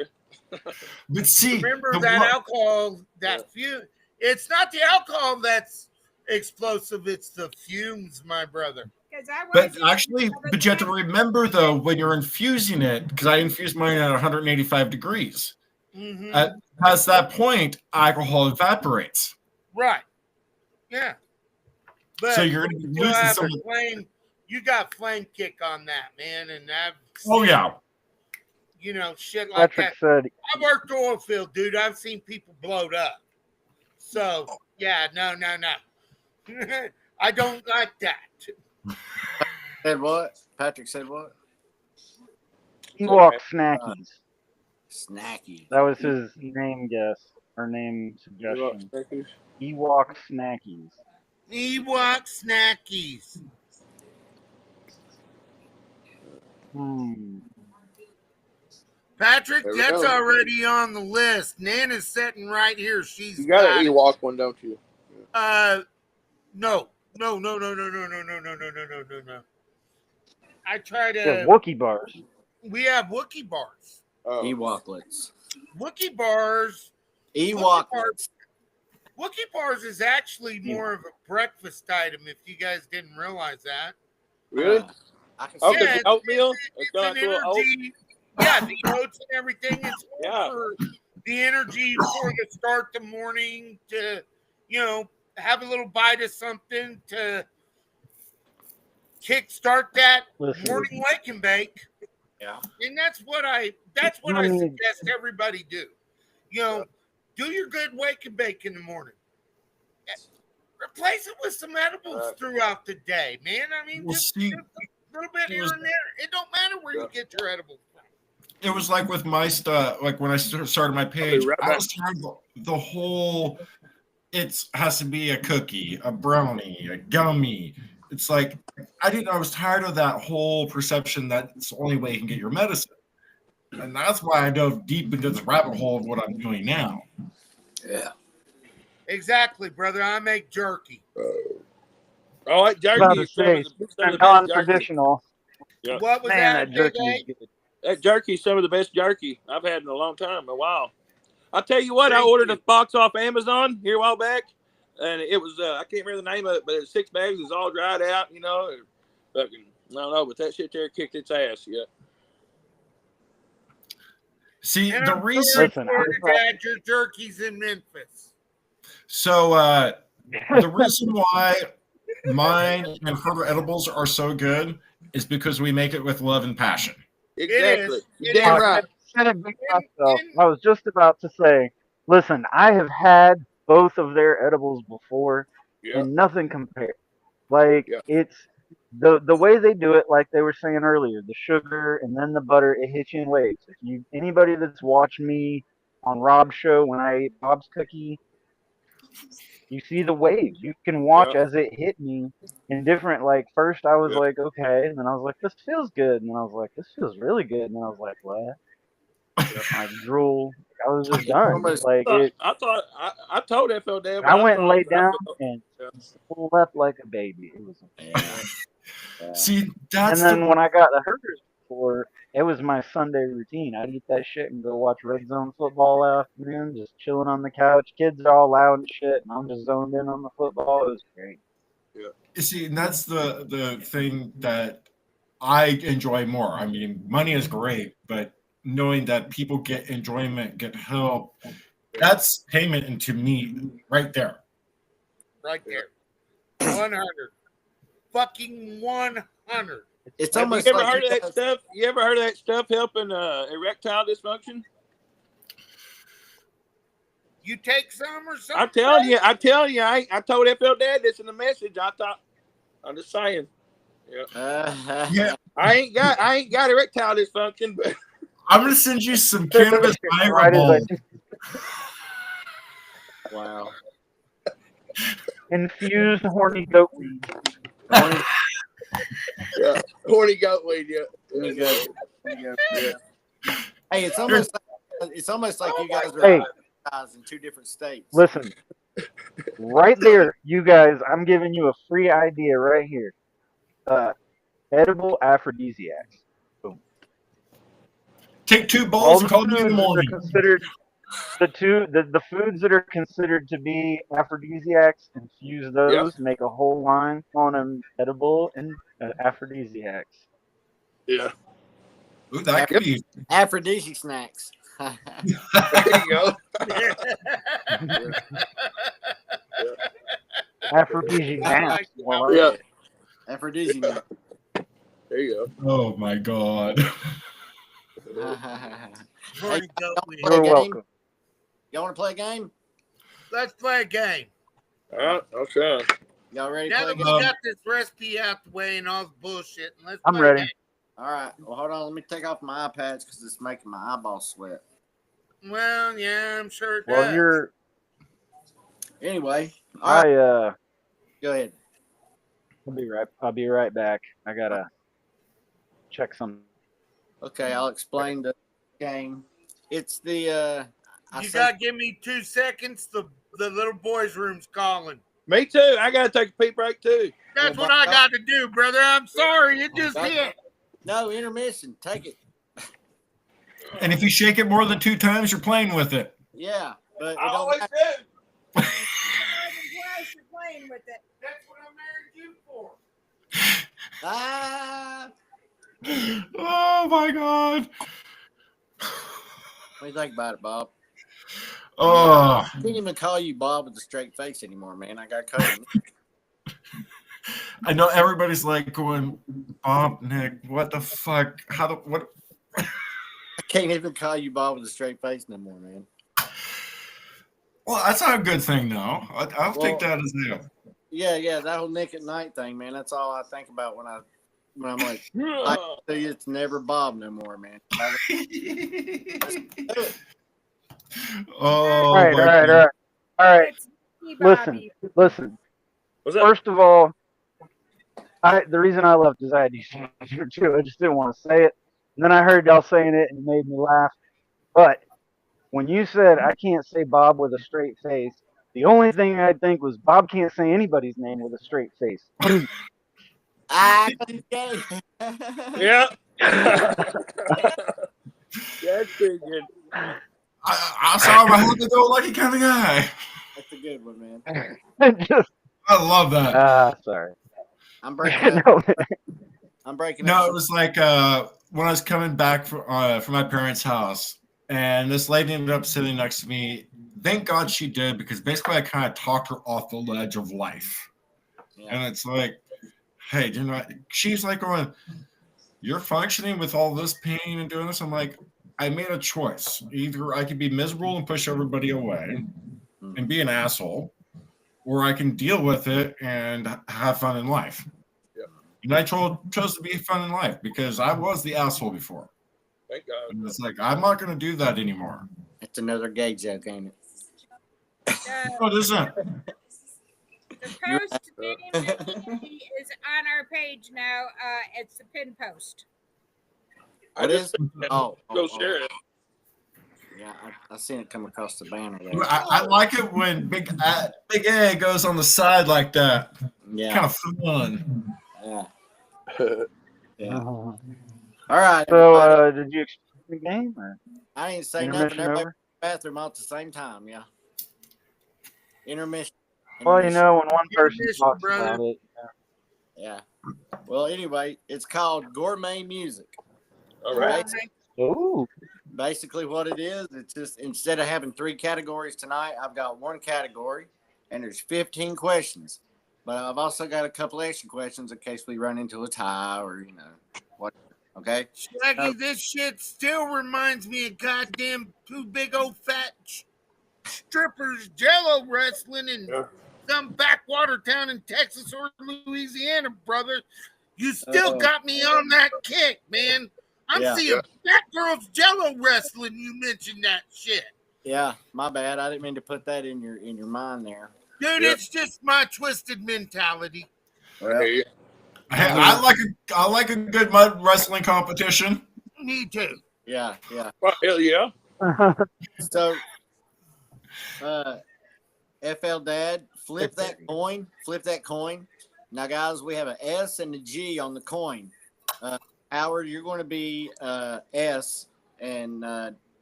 but see, Remember the that one- alcohol, that few. It's not the alcohol that's explosive. It's the fumes, my brother. Because I But was actually, but you have to remember though, when you're infusing it, because I infused mine at 185 degrees. Mm-hmm. Past that point, alcohol evaporates. Right. Yeah. But So you're going to be you losing have some. a flame. You got flame kick on that, man, and I've Oh seen, yeah. you know, shit like Patrick that. said, I worked oil field, dude. I've seen people blowed up. So yeah, no. I don't like that. Said what? Patrick said what? Ewok Snackies. Snacky. That was his name guess or name suggestion. Ewok Snackies. Ewok snackies. Patrick, There we that's go. already on the list. Nana's sitting right here. She's You got an it. Ewok one, don't you? No. I try Yeah, to. Wookie bars. We have Wookie bars. Oh. Ewoklets. Wookie bars. Ewoklets. Wookie bars is actually more of a breakfast item. If you guys didn't realize that. Really? I can Oh, see because Yeah, the oatmeal? It's got an a little oat? energy. Yeah, the oats and everything. It's more Yeah. for the energy for the start the morning to, you know, have a little bite of something to kickstart that Listen. morning wake and bake. Yeah. And that's what I suggest everybody do. You know, do your good wake and bake in the morning. Replace it with some edibles throughout the day, man. I mean, Well, just see, a little bit here and there. It don't matter where you get your edibles from. it was like with my stuff, like when I started my page, right I back. was trying the whole, it has to be a cookie, a brownie, a gummy. It's like, I was tired of that whole perception that it's the only way you can get your medicine. And that's why I dove deep into this rabbit hole of what I'm doing now. Yeah. Exactly, brother. I make jerky. Oh, that jerky About to is some say, of the best jerky. non-traditional. Yeah. What was Man, that, that jerky Big is A? good. That jerky is some of the best jerky I've had in a long time, a while. I'll tell you what, I Thank ordered you. a box off Amazon here a while back, and it was, I can't remember the name of it, but it was 6 bags. It was all dried out, you know. Fucking, I don't know, but that shit there kicked its ass, yeah. See, And the I'm reason, Listen, sorry I'm to add your jerky's in Memphis. so the reason why mine and Herber edibles are so good is because we make it with love and passion. Exactly. is. You're It damn is. right. said it big myself. I was just about to say, listen, I have had both of their edibles before, Yeah. and nothing compares. Like Yeah. it's the way they do it, like they were saying earlier, the sugar and then the butter, it hits you in waves. If you anybody that's watched me on Rob's show when I ate Bob's cookie, you see the waves. You can watch Yeah. as it hit me in different. Like first, I was Yeah. like, okay, and then I was like, this feels good, and then I was like, this feels really good, and then I was like, what? I drool. I was just done. Almost Like it. I told FL Dave. I went and laid down Yeah. and slept like a baby. It was. Yeah. See, And that's then the when I got the Herders before, it was my Sunday routine. I'd eat that shit and go watch Red Zone football afternoon, just chilling on the couch. Kids are all loud and shit, and I'm just zoned in on the football. It was great. see, and that's the thing that I enjoy more. I mean, money is great, but knowing that people get enjoyment, get help, that's payment into me right there. Right there. 100. Fucking 100. It's Have almost you ever like heard of that stuff? You ever heard of that stuff helping erectile dysfunction? You take some or something? I'm telling you, I told FL Dad this in the message. I'm just saying. Yeah, I ain't got erectile dysfunction, but I'm gonna send you some cannabis Right as I Bible. Wow. infused horny goat weed. Horny- yeah, horny goat weed. Yeah. There you go. There you go. Hey, it's almost like you guys are Hey. in 2 different states. Listen, right there, you guys. I'm giving you a free idea right here. Edible aphrodisiacs. Take 2 All bowls the and call me in the foods that are morning. considered the foods that are considered to be aphrodisiacs, infuse those, make a whole line on them, edible and aphrodisiacs. Yeah. Ooh, that could be. Aphrodisiac snacks. There you go. Aphrodisiacs. Well, Yeah. Aphrodisiac. There you go. Oh my god. Where to go with? you're welcome. Y'all want to play a game? Let's play a game. All right. I'll try. Y'all ready to Now play a that we game? got this recipe out the way and all the bullshit, let's I'm play ready. a game. All right. Well, hold on. Let me take off my iPads because it's making my eyeballs sweat. Well, yeah, I'm sure it Well, does. you're. Anyway, all right. Go ahead. I'll be right back. I gotta check some. Okay, I'll explain the game. It's the You gotta give me 2 seconds. The little boys' room's calling. Me too. I gotta take a pee break too. That's Well, what I got to do, brother. I'm sorry. It just hit. no intermission. Take it. And if you shake it more than 2 times, you're playing with it. Yeah, but it I don't always matter. do. You're playing with it. That's what I married you for. Ah, Oh my god. what do you think about it, Bob? Oh, I can't even call you Bob with a straight face anymore, man. I got cut. I know everybody's like going, Bob, Nick, what the fuck? How the what? I can't even call you Bob with a straight face no more, man. Well, that's not a good thing, though. I'll take Well- that as no. Yeah, that whole Nick at Night thing, man. That's all I think about when I'm like, I tell you, it's never Bob no more, man. Oh, All right, my all right, God. all right, all right. It's me, Listen, Bobby. listen. What's that? First of all, the reason I left is I had to too. I just didn't want to say it. And then I heard y'all saying it and it made me laugh. But when you said I can't say Bob with a straight face, the only thing I'd think was Bob can't say anybody's name with a straight face. Ah, okay. Yeah. That's pretty good. I saw him. I had to go lucky kind of guy. That's a good one, man. Just I love that. sorry. I'm breaking up. No, I'm breaking No, up. it was like when I was coming back from my parents' house, and this lady ended up sitting next to me. Thank God she did, because basically I kind of talked her off the ledge of life. Yeah. And it's like, hey, she's like going, you're functioning with all this pain and doing this. I'm like, I made a choice. Either I could be miserable and push everybody away and be an asshole, or I can deal with it and have fun in life. Yeah. And I chose to be fun in life because I was the asshole before. Thank God. And it's like, I'm not going to do that anymore. It's another gay joke, ain't it? What is that? The post name is on our page now. It's the pin post. What is? Oh, Go share it. Yeah, I seen it come across the banner there. I like it when Big A goes on the side like that. Yeah, Kind of fun. yeah. yeah. All right. So, everybody. did you explain the game? Or I ain't say nothing. intermission Everybody over? in the bathroom all at the same time. Yeah. Intermission. Well, you Intermission. know, when one person Intermission, talks brother. about it, Yeah. Well, anyway, it's called Gourmet Music. All right. ooh, Basically, what it is, it's just instead of having 3 categories tonight, I've got 1 category, and there's 15 questions. But I've also got a couple extra questions in case we run into a tie or what. Okay. Shaggy, this shit still reminds me of goddamn 2 big old fat strippers jello wrestling in Yeah. some backwater town in Texas or Louisiana, brother. You still got me on that kick, man. I'm Yeah. seeing fat girls jello wrestling. You mentioned that shit. Yeah, my bad. I didn't mean to put that in your mind there. Dude, Yeah. it's just my twisted mentality. I hear you. I like a good mud wrestling competition. Me too. Yeah. Well, hell yeah. So, FL Dad, flip that coin. Now, guys, we have an S and a G on the coin. Howard, you're going to be S, and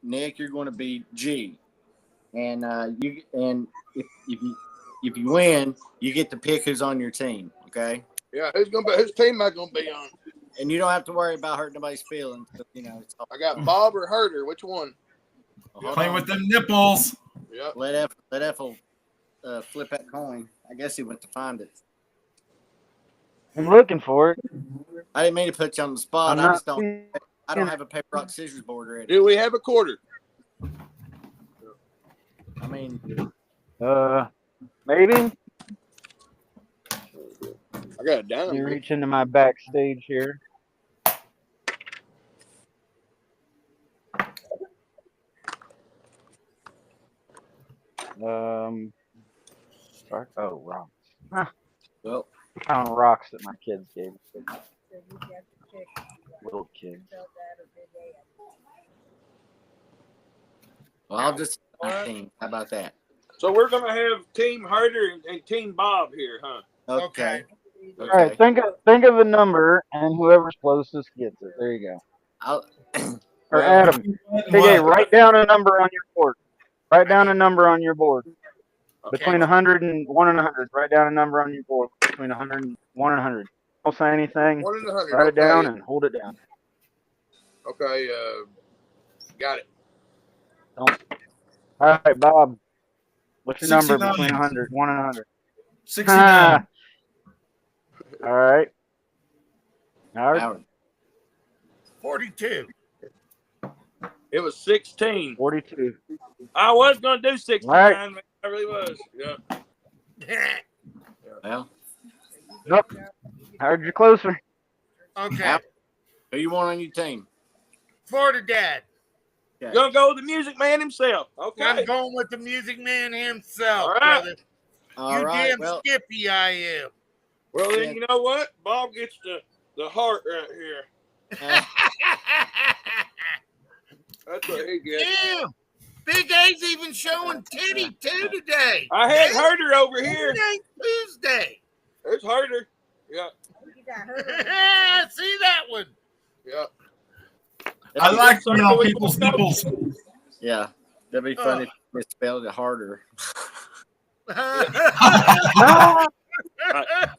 Nick, you're going to be G. and if you win, you get to pick who's on your team. Okay, Yeah, whose team am I gonna be on? and you don't have to worry about hurting nobody's feelings. You know, it's all, I got Bob or Herder. Which one? hold Playing on. with them nipples. Yeah. Let Ethel flip that coin. I guess he went to find it. I'm looking for it. I didn't mean to put you on the spot. I'm I not just don't. seeing I don't have a paper rock scissors board ready. Do we have a quarter? I mean, maybe. I got a dime. Let me reach into my backstage here. Oh, rocks. Huh. well, The kind of rocks that my kids gave me. So you got to check Little kids. spell that or Big A. well, I'll just my team. How about that? So we're gonna have Team Herder and Team Bob here, huh? Okay. All right, think of a number, and whoever's closest gets it. There you go. I'll, Or Well, Adam, Big A, write down a number on your board. Write down a number on your board. Okay. Between 100 and 1 and 100. Write down a number on your board. Between 100 and 1 and 100. Don't say anything. 1 and 100. Write it okay. down and hold it down. Okay. Got it. All right, Bob. What's your number 69. between 100, 1 and 100? 69. All right. Howard, Howard. 42. It was 16. 42. I was gonna do 69. All right. Man. I really was. Yeah. Well, Nope. Howard, you're closer. Okay. who you want on your team? Florida Dad. Okay. Gonna go with the Music Man himself. Okay. I'm going with the Music Man himself, All right. brother. All You right. damn Well, skippy I am. Well, then you know what? Bob gets the heart right here. That's what he gets. Damn. Big A's even showing titty too today. I had Herder over here. It ain't Tuesday. There's Herder. Yeah. You got her. See that one. Yeah. I like seeing on people's nipples. yeah, that'd be funny if they spelled it harder. No,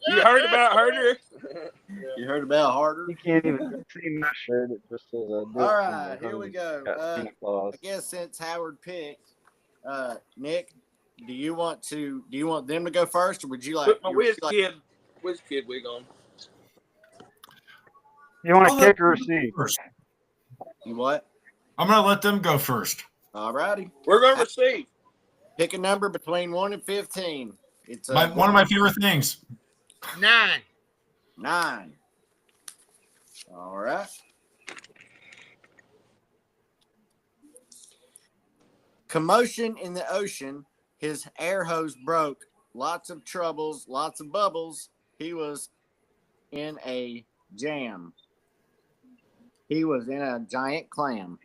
You heard about Herder? You heard about harder? you can't even see my shirt. It just says All right, here we go. Santa Claus. I guess since Howard picked, Nick, do you want them to go first, or would you like? Put my would you whiz kid wig on. You want I'll to let kick or them go receive? first. You what? I'm gonna let them go first. All righty. We're gonna receive. Pick a number between 1 and 15. It's One of my favorite things. 9. 9. All right. Commotion in the ocean. His air hose broke. Lots of troubles, lots of bubbles. He was in a jam. He was in a giant clam.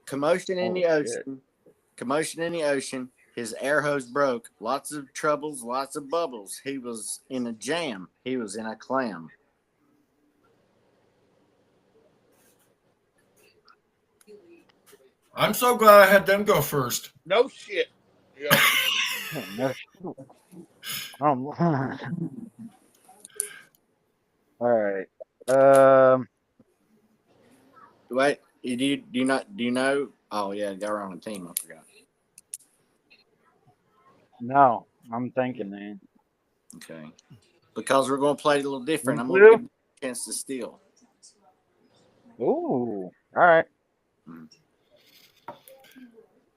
Commotion in the Oh, shit. ocean. Commotion in the ocean. His air hose broke. Lots of troubles, lots of bubbles. He was in a jam. He was in a clam. I'm so glad I had them go first. No shit. Yeah. All right. Wait, do you know? Oh yeah, they were on a team. I forgot. No, I'm thinking, man. Okay, because we're going to play it a little different. I'm going Blue? to give you a chance to steal. Ooh. All right.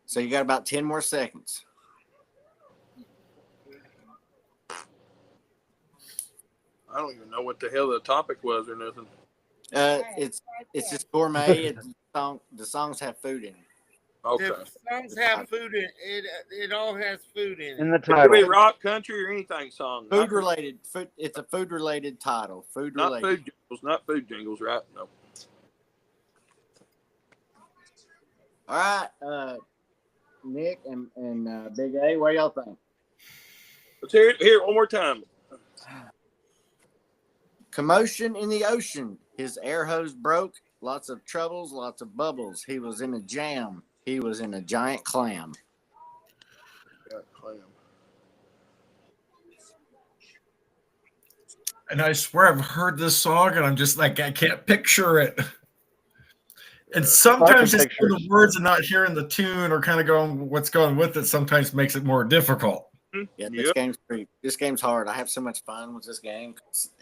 So you got about 10 more seconds. I don't even know what the hell the topic was or nothing. It's just gourmet. The songs have food in it. Okay. The songs have food in it. It all has food in In it. the It could be title. rock, country, or anything song. Food related. Food. It's a food related title. Food Not related. food jingles. Not food jingles, right? No. All right, Nick and Big A, what do y'all think? Let's hear it one more time. Commotion in the ocean. His air hose broke. lots of troubles, lots of bubbles. He was in a jam. He was in a giant clam. Got clam. And I swear I've heard this song, and I'm just like, I can't picture it. And sometimes just picture hearing the words and not hearing the tune or kind of going what's going with it sometimes makes it more difficult. Yeah, this Yep. game's this game's hard. I have so much fun with this game.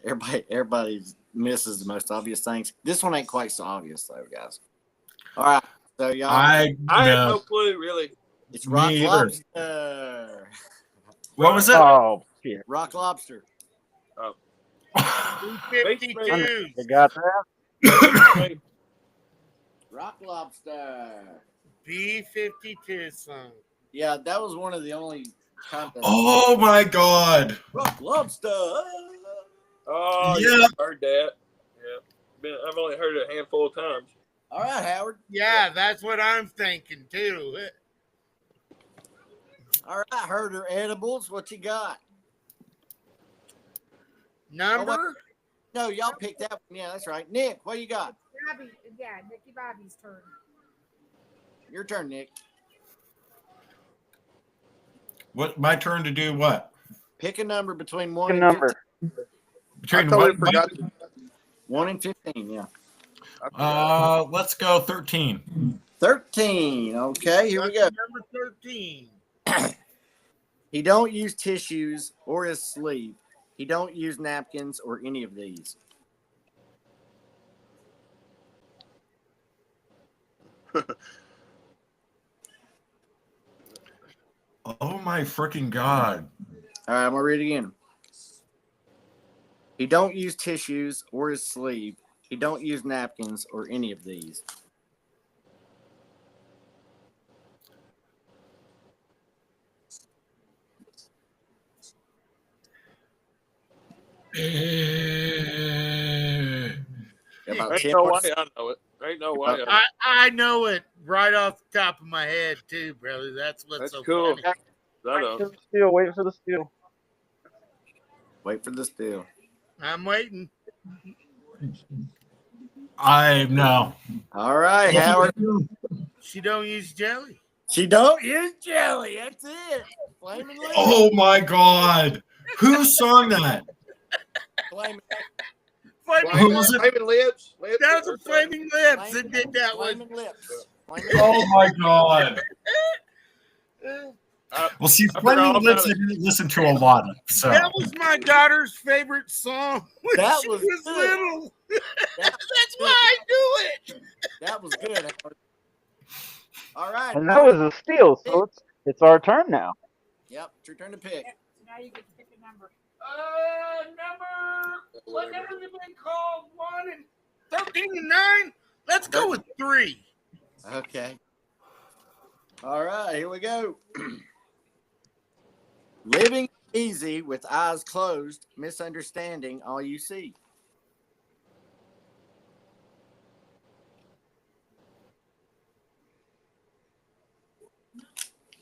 Everybody misses the most obvious things. This one ain't quite so obvious though, guys. All right, so y'all, I I have no know. clue, really. it's Rock Me either. Lobster. What was it? Oh, shit. Rock Lobster. B-52. You got that? Rock Lobster. B-52 song. Yeah, that was one of the only contests. Oh my God. Rock Lobster. Oh, Yeah. yeah, I've heard that. Yeah, I've only heard it a handful of times. All right, Howard. Yeah, that's what I'm thinking too. All right, Herder Edibles. What you got? Number? No, y'all picked that one. Yeah, that's right. Nick, what you got? Bobby, yeah, Nikki Bobby's turn. Your turn, Nick. What? My turn to do what? Pick a number between 1 Good and number. 15. Between I totally what? forgot. 1 and 15, yeah. Let's go 13. 13. Okay, here we go. Number 13. He don't use tissues or his sleeve. He don't use napkins or any of these. Oh my freaking God. All right, I'm gonna read it again. He don't use tissues or his sleeve. He don't use napkins or any of these. About Ain't 10 no more way I know it. Ain't no way. I know it right off the top of my head too, brother. That's what's That's so cool. funny. I know. For the steel. Wait for the steel. Wait for the steal. I'm waiting. I know. All right, Howard. She don't use jelly. She don't use jelly. That's it. Flaming lips. Oh my God. Who sung that? Flaming, Who was it? Flaming lips. That was a Flaming Lips that did that one. flaming lips. Flaming Oh my God. Well, see, I forgot all Flaming Lips about I didn't listen to a lot of. So That was my daughter's favorite song when That she was was good. little. That- That's why I knew it. That was good, Howard. All right. And that was a steal, so it's our turn now. Yep, it's your turn to pick. So now you get to pick a number. What number have been called? 1 and 13 and 9? Let's go with 3. Okay. All right, here we go. Living easy with eyes closed, misunderstanding all you see.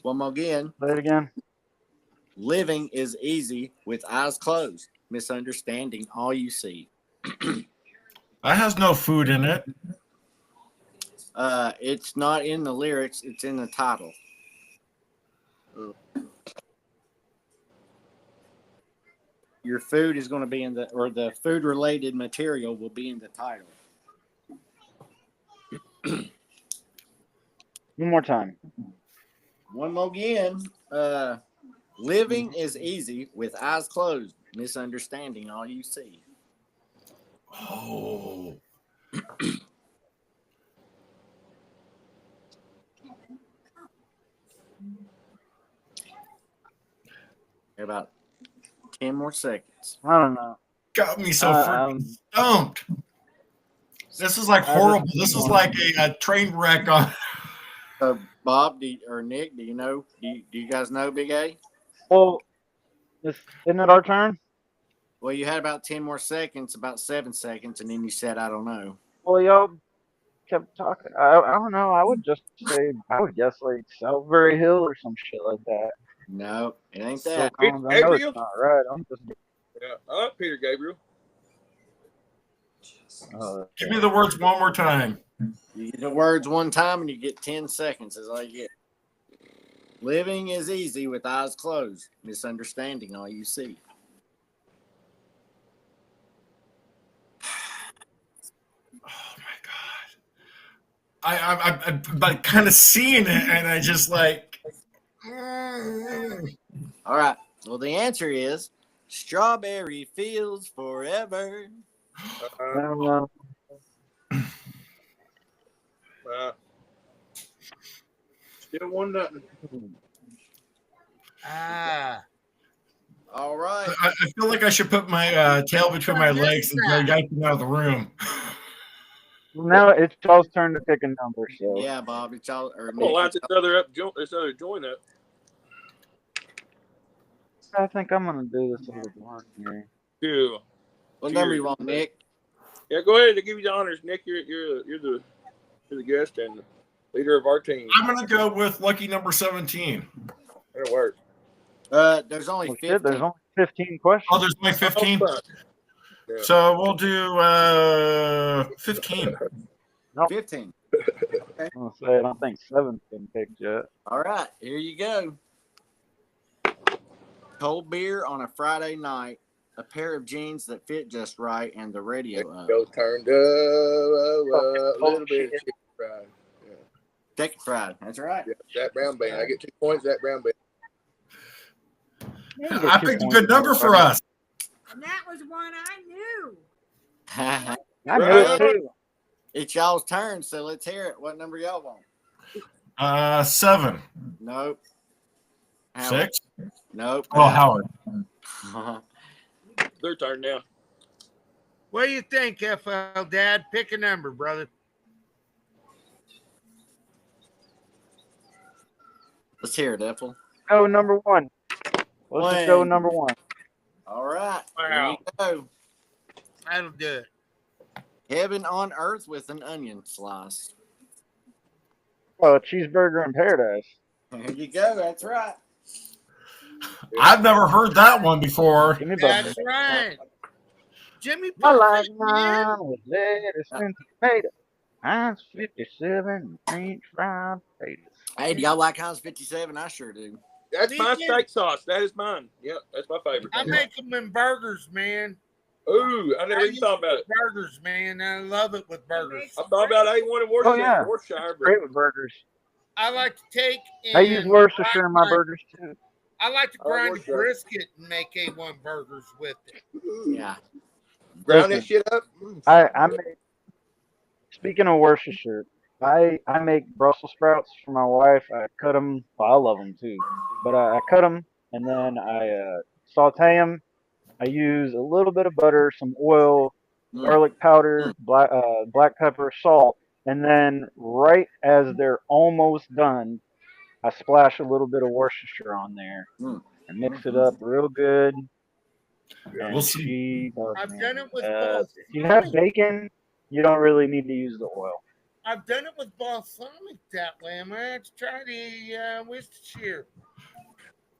One more again. Say it again. Living is easy with eyes closed, misunderstanding all you see. that has no food in it. It's not in the lyrics, it's in the title. Your food is going to be in the food related material will be in the title. One more time. One more again. Living is easy with eyes closed, misunderstanding all you see. Oh. About 10 more seconds. I don't know. Got me so Um, freaking stumped. This is like horrible. This is like a train wreck on. Bob or Nick, do you know? Do you guys know Big A? Well, isn't it our turn? Well, you had about 10 more seconds, about 7 seconds, and then you said, I don't know. Well, y'all kept talking. I don't know. I would just say, I would guess like Salisbury Hill or some shit like that. No, it ain't that. I know it's Gabriel? not right. I'm just Yeah, I like Peter Gabriel. Give me the words one more time. You get the words one time and you get 10 seconds. Is all you get. Living is easy with eyes closed. Misunderstanding all you see. Oh my god! I'm like kind of seeing it, and I just like. All right. Well, the answer is strawberry fields forever. Still 1-0. Ah, All right. I feel like I should put my tail between my legs and go yank him out of the room. Now it's y'all's turn to pick a number. So Yeah, Bob. It's all. Or I'm gonna light this other joint up. I think I'm gonna do this a little more here. Cool. What number you want, Nick? Yeah, go ahead and give you the honors, Nick. You're the guest and the leader of our team. I'm gonna go with lucky number 17. That'll work. There's only Oh, 15. shit, there's only 15 questions. Oh, there's my 15. Oh, yeah. So we'll do 15. 15. I'm gonna say I don't think 7's been picked yet. All right, here you go. Cold beer on a Friday night, a pair of jeans that fit just right, and the radio up. Go turned up a little bit. Chicken fried. Yeah. Chicken fried. That's right. Yeah, Zach Brown Band. I get 2 points. Zach Brown Band. I picked a good number for us. And that was one I knew. I knew it too. It's y'all's turn, so let's hear it. What number y'all want? 7. Nope. Howard. 6. Nope. Oh, Howard. Their turn now. what do you think, FL Dad? Pick a number, brother. Let's hear it, Ethel. Go number 1. Let's just go with number 1. All right. Wow. Here you go. That'll do it. Heaven on earth with an onion slice. Oh, a cheeseburger in paradise. Here you go. That's right. I've never heard that one before. Give me both. That's right. Jimmy My life Perfect, mine with lettuce and tomato. Heinz 57 French fried potatoes. Hey, do y'all like Heinz 57? I sure do. That's my Me too. steak sauce. That is mine. Yep, that's my favorite. I make them in burgers, man. Ooh, I never even thought about it. Burgers, man. I love it with burgers. I thought about A1 in Oh, yeah. Worcestershire, but Great with burgers. I like to take and I use Worcestershire in my burgers too. I like to Oh, grind Worcestershire. brisket and make A1 burgers with it. Yeah. ground that shit up. I make. Speaking of Worcestershire, I make Brussels sprouts for my wife. I cut them. Well, I love them too, but I cut them and then I saute them. I use a little bit of butter, some oil, garlic powder, black pepper, salt, and then right as they're almost done, I splash a little bit of Worcestershire on there and mix it up real good. And We'll see. I've done it with both. if you have bacon, you don't really need to use the oil. I've done it with balsamic that way. I'm gonna have to try the Worcestershire.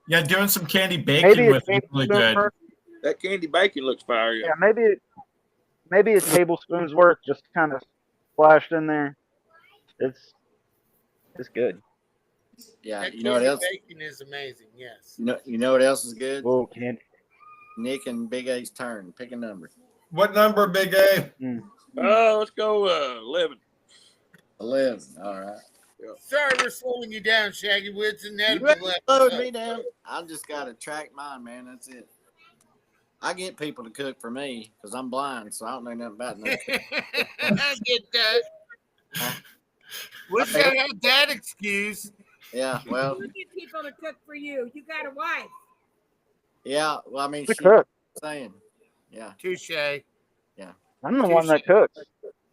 Yeah, doing some candy bacon Maybe a with it really tablespoon good. worth. That candy bacon looks fire. Yeah, maybe a tablespoon's worth just kind of splashed in there. It's good. Yeah. That You know what else? bacon is amazing. Yes. You know what else is good? Whoa, candy. Nick and Big A's turn. Pick a number. What number, Big A? Let's go 11. 11. All right. Sorry, we're slowing you down, Shaggy Woods, and You that ain't slowed me down. I just got to track mine, man. That's it. I get people to cook for me because I'm blind, so I don't know nothing about nothing. I get that. Wish I had that excuse. Yeah, well, You get people to cook for you. You got a wife. yeah. Well, I mean, The she's cook. saying, yeah. Touche. I'm the one that cooks.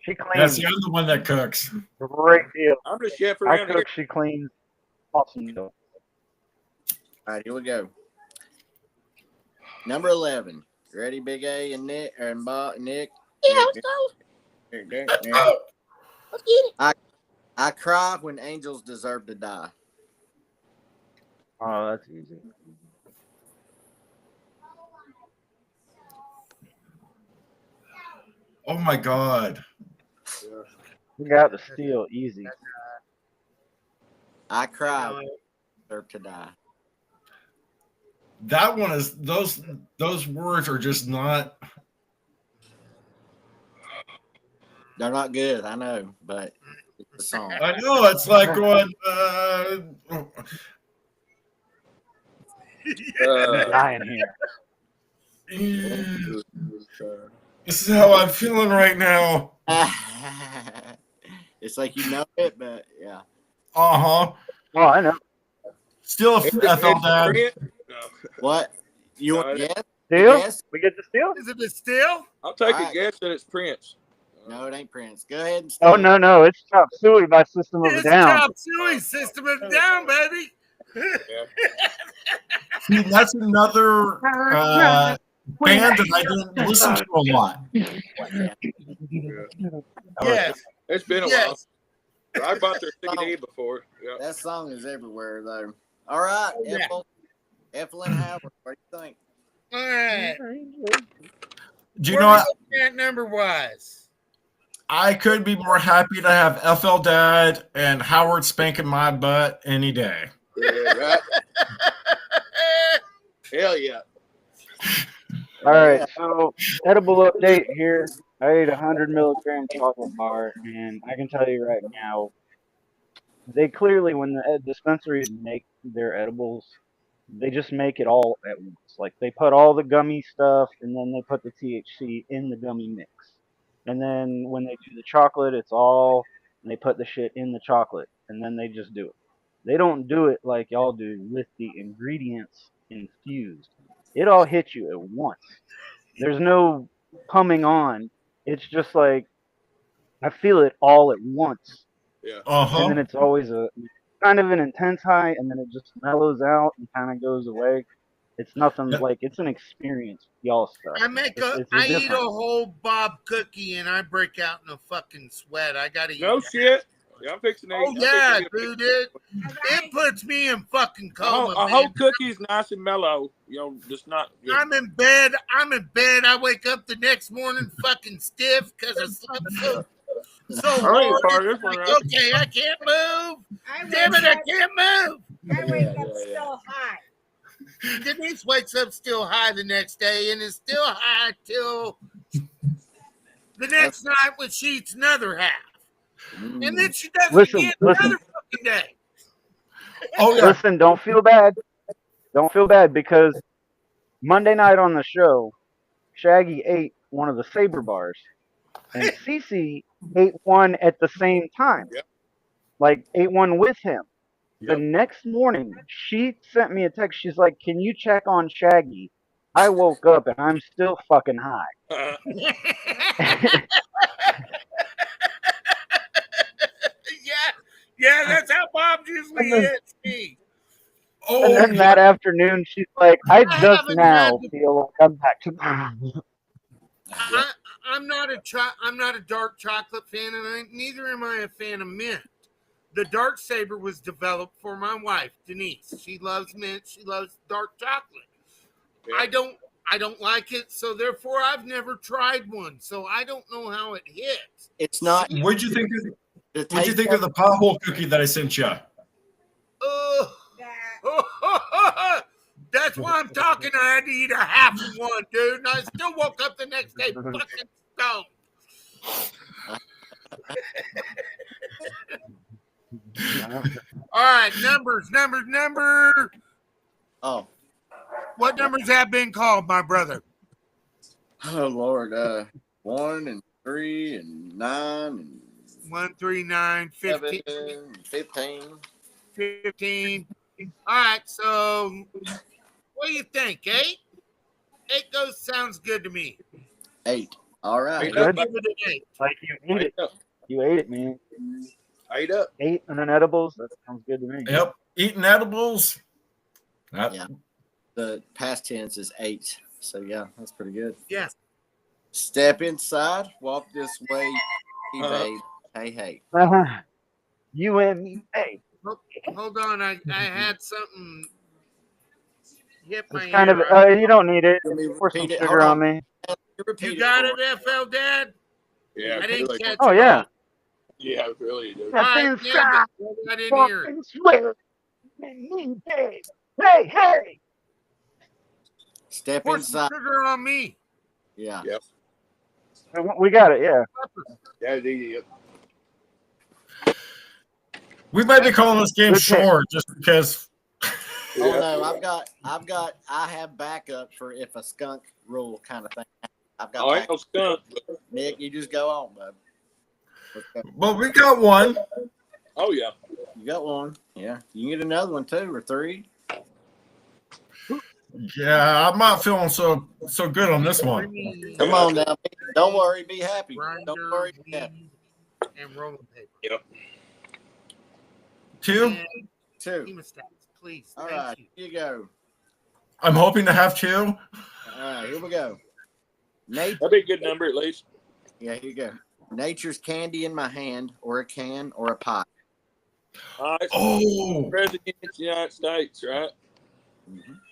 She Yeah, cleans. see, I'm the one that cooks. Great deal. I'm the chef I around here. cook. She cleans. Awesome deal. All right, here we go. Number 11. Ready, Big A and Nick and Bob, Nick? Yeah, let's go. Let's get it. I cry when angels deserve to die. Oh, that's easy. Oh my God. We got the steel easy. I cry, deserve to die. That one is those words are just not. They're not good, I know, but it's a song. I know it's like going. Dying here. This is how I'm feeling right now. It's like you know it, but yeah. Uh huh. Oh, I know. Still FL Dad. What? You want to guess? Steel? Guess? We get the steel? Is it a steal? I'll take Alright. a guess that it's Prince. No, it ain't Prince. Go ahead and Oh, steal. no. It's Chop Suey by System of a It's Down. Chop Suey, System of a Down, baby. See, that's another band that I didn't listen to a lot. Yes. It's been a Yes. while. I bought their CD before. Yeah. That song is everywhere, though. All right, Yeah. Evelyn Howard, what do you think? All right. Do you Where know we what? looking at number-wise? I could be more happy to have FL Dad and Howard spanking my butt any day. Yeah, right. Hell yeah. All right, so edible update here. I ate 100 milligram chocolate bar, and I can tell you right now, they clearly, when the dispensaries make their edibles, they just make it all at once. Like they put all the gummy stuff, and then they put the THC in the gummy mix, and then when they do the chocolate, it's all, and they put the shit in the chocolate, and then they just do it. They don't do it like y'all do with the ingredients infused. It all hits you at once. There's no humming on. It's just like I feel it all at once, Yeah. and then it's always a kind of an intense high, and then it just mellows out and kind of goes away. It's nothing Yep. like it's an experience, y'all stuff. I eat a whole Bob cookie and I break out in a fucking sweat. I gotta eat. No that. shit. Yeah, I'm fixing to eat. Oh I'm yeah, fixing to dude. It puts me in fucking coma. A man. whole cookie's nice and mellow. You know, just not. I'm in bed. I wake up the next morning fucking stiff because I slept so I hard. ain't part of It's this one, like, right? okay, I can't move. I Damn wake it, I up, can't move. I wake Yeah, up yeah, yeah. still high. Denise wakes up still high the next day and is still high till the next night when she eats another half. And then she doesn't Listen, get listen. another fucking day. Oh yeah. Listen, don't feel bad. Don't feel bad because Monday night on the show, Shaggy ate one of the Saber bars, and Cece ate one at the same time. Yep. Like ate one with him. The Yep. next morning, she sent me a text. She's like, "Can you check on Shaggy?" I woke up and I'm still fucking high. Yeah, that's how Bob's usually hits me. Oh, And then that afternoon, she's like, "I just haven't now had the- feel like I'm back to." I'm not a dark chocolate fan, and neither am I a fan of mint. The Dark Saber was developed for my wife, Denise. She loves mint. She loves dark chocolate. Yeah. I don't like it, so therefore I've never tried one. So I don't know how it hits. It's not. what'd you think? The What'd you taste think of the pothole cookie that I sent you? Ugh. That, That's why I'm talking. I had to eat a half of one, dude, and I still woke up the next day fucking stoned. All right, numbers. Oh, What numbers have been called, my brother? oh Lord. 1 and 3 and 9 and 1, 3, 9, 15. 7, 15. 15. All right, so what do you think? 8? 8 sounds good to me. 8. All right. Good. Give it an 8. Like you ate it. Ate up. You ate it, man. Ate up. 8 and then edibles. That sounds good to me. Yep, eating edibles. Yeah. The past tense is 8. So yeah, that's pretty good. Yeah. Step inside, walk this way, Uh-huh. hey. You and me. Hey, Hold on, I had something hit my it's kind of. ear. You don't need it. Let me Pour some repeat it. sugar Hold on me. Repeat You got for it, FL Dad? Yeah, I didn't really, catch Oh it yeah. all. yeah, really, dude. All right, Step yeah, inside, but I didn't hear it. fucking swear. Hey, hey, hey. Step Pour some inside. sugar on me. Yeah. Yep. We got it. Yeah. Yeah, it's easy. We might be calling this game Good pick. short just because. Oh Yeah. no, I have backup for if a skunk rule kind of thing. I've got Oh, ain't backup. no skunk. But, Nick, you just go on, bud. Let's go. Well, we got one. oh yeah. You got one. Yeah. You can get another one too, or three. Yeah, I'm not feeling so good on this one. Come on now. Don't worry, be happy. Don't Grinder, worry, be happy. weed, and rolling paper. Yep. 2. And Two. hemostats, please. All Thank right, you. here you go. I'm hoping to have 2. All right, here we go. Nate, That'd be a good number at least. yeah, here you go. Nature's candy in my hand, or a can, or a pot. All right. Oh, President of the United States, right?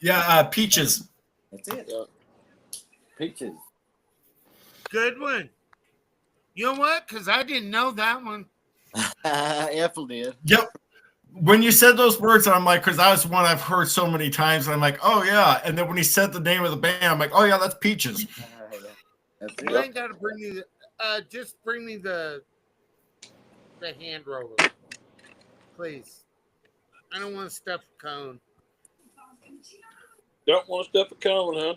yeah, peaches. That's it. Yeah. Peaches. Good one. You know what? Because I didn't know that one. Ethel did. Yep. When you said those words, I'm like, because that was one I've heard so many times. And I'm like, oh yeah. And then when he said the name of the band, I'm like, oh yeah, that's Peaches. That's You it. ain't got to bring me just bring me the hand roller, please. I don't want to stuff a cone. Don't want to stuff a cone, huh?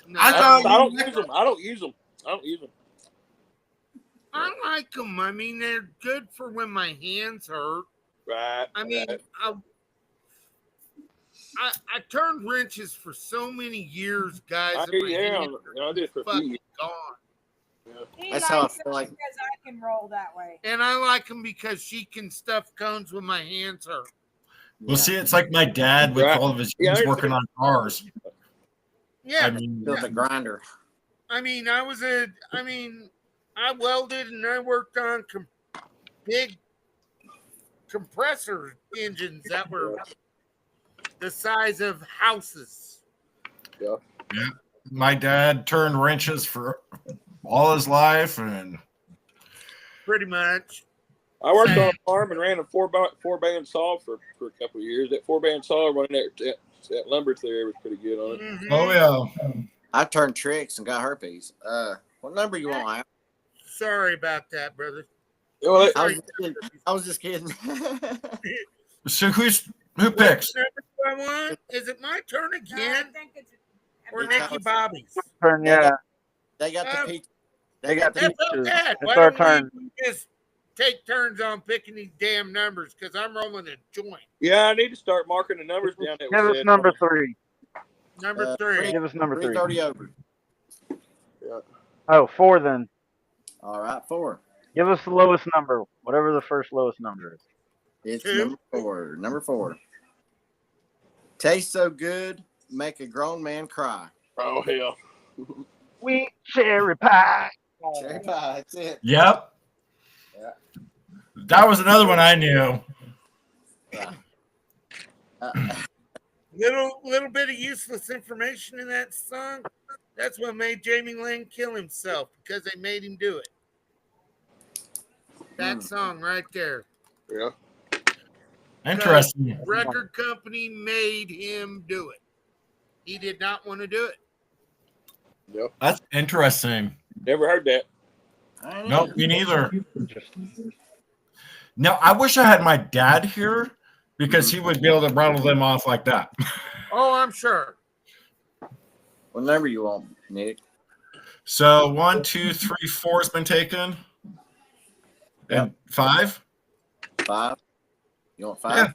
No, I I thought don't use them. I don't use them. I like them. I mean, they're good for when my hands hurt. Right. I mean, right. I turned wrenches for so many years, guys. I and hear my you. hands I did it for a few fucking years. gone. He That's how I likes feel them like- because I can roll that way. And I like them because she can stuff cones when my hands hurt. Well, see, it's like my dad with Right. all of his Yeah, kids I working on cars. Yeah, I mean, Built a grinder. I mean, I welded and I worked on big compressor engines that were the size of houses. my dad turned wrenches for all his life, and Pretty much. I worked on a farm and ran a four band saw for a couple of years. That 4-band saw running that lumber there was pretty good on it. Mhm. oh yeah, I turned tricks and got herpes. What number you want? Al? Sorry about that, brother. Well, I was just kidding. so who picks? What number do I want? Is it my turn No, I again think it's or It's Nicky ours. Bobby's? Turn. Yeah. They got the peach. They got That's peaches. okay. It's Why our don't turn. we just take turns on picking these damn numbers? Because I'm rolling a joint. yeah, I need to start marking the numbers down. That Give we us said. number 3. Number 3. Give us number 3. 3:30 over. Oh, 4 then. All right, 4. Give us the lowest number, whatever the first lowest number is. It's 2. number 4. Number 4. Tastes so good, make a grown man cry. Oh hell. Sweet cherry pie. Cherry pie, that's it. Yep. Yeah. That was another one I knew. Little bit of useless information in that song. That's what made Jamie Lane kill himself, because they made him do it. That song right there. Yeah. Interesting. Record company made him do it. He did not want to do it. Yep. That's interesting. Never heard that. I know. Nope, me neither. Now, I wish I had my dad here because he would be able to rattle them off like that. Oh, I'm sure. What number you want, Nick? So 1, 2, 3, 4 has been taken. And 5? 5. You want 5?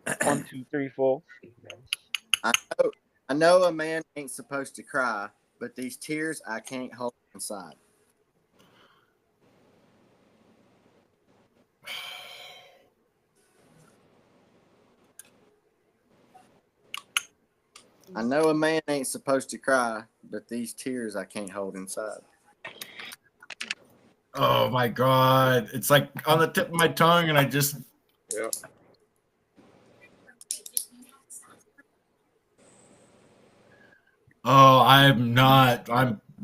Yeah. 1, 2, 3, 4. I know a man ain't supposed to cry, but these tears I can't hold inside. I know a man ain't supposed to cry, but these tears I can't hold inside. Oh my God. It's like on the tip of my tongue, and I just. Yeah. Oh, I'm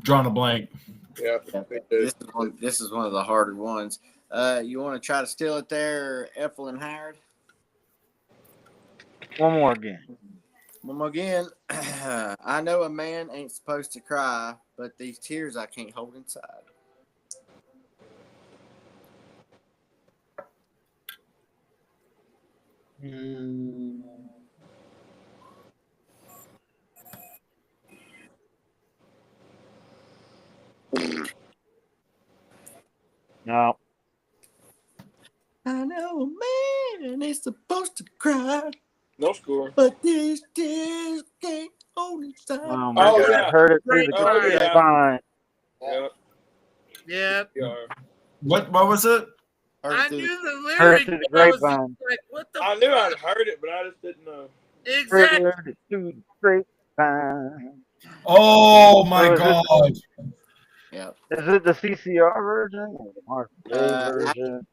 drawing a blank. Yeah. Yeah, Me too. this is one of the harder ones. You want to try to steal it there, Ethel and Howard? One more again. One more again. I know a man ain't supposed to cry, but these tears I can't hold inside. No. I know a man ain't supposed to cry, No score. but these tears can't hold inside. Oh my Oh, God. yeah. Heard it through the Oh, yeah. grapevine. Yeah. Yep. Yeah. What was it? I knew the Heard it lyrics. through the but I was grapevine. like, what the I knew I'd heard it, but I just didn't know. Exactly. Heard it through the grapevine. Oh my So is it- God! Yeah. Is it the CCR version or the Marvin Gaye version?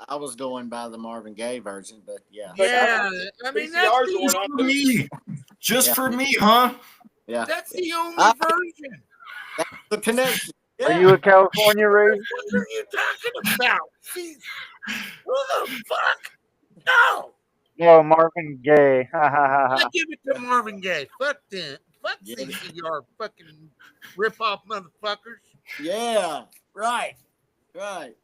I was going by the Marvin Gaye version, but yeah. Yeah. I mean, VCR's the Just one for me, just Yeah. for me, huh? Yeah. that's the only Ah. version. The connection. Are Yeah. you a California raised? What are you talking about? Jeez. Who the fuck? No. No, Marvin Gaye. Ha ha ha I ha. give it to Marvin Gaye. Fuck them. Fuck Yeah. CCR fucking rip off motherfuckers. Yeah. Right. Right.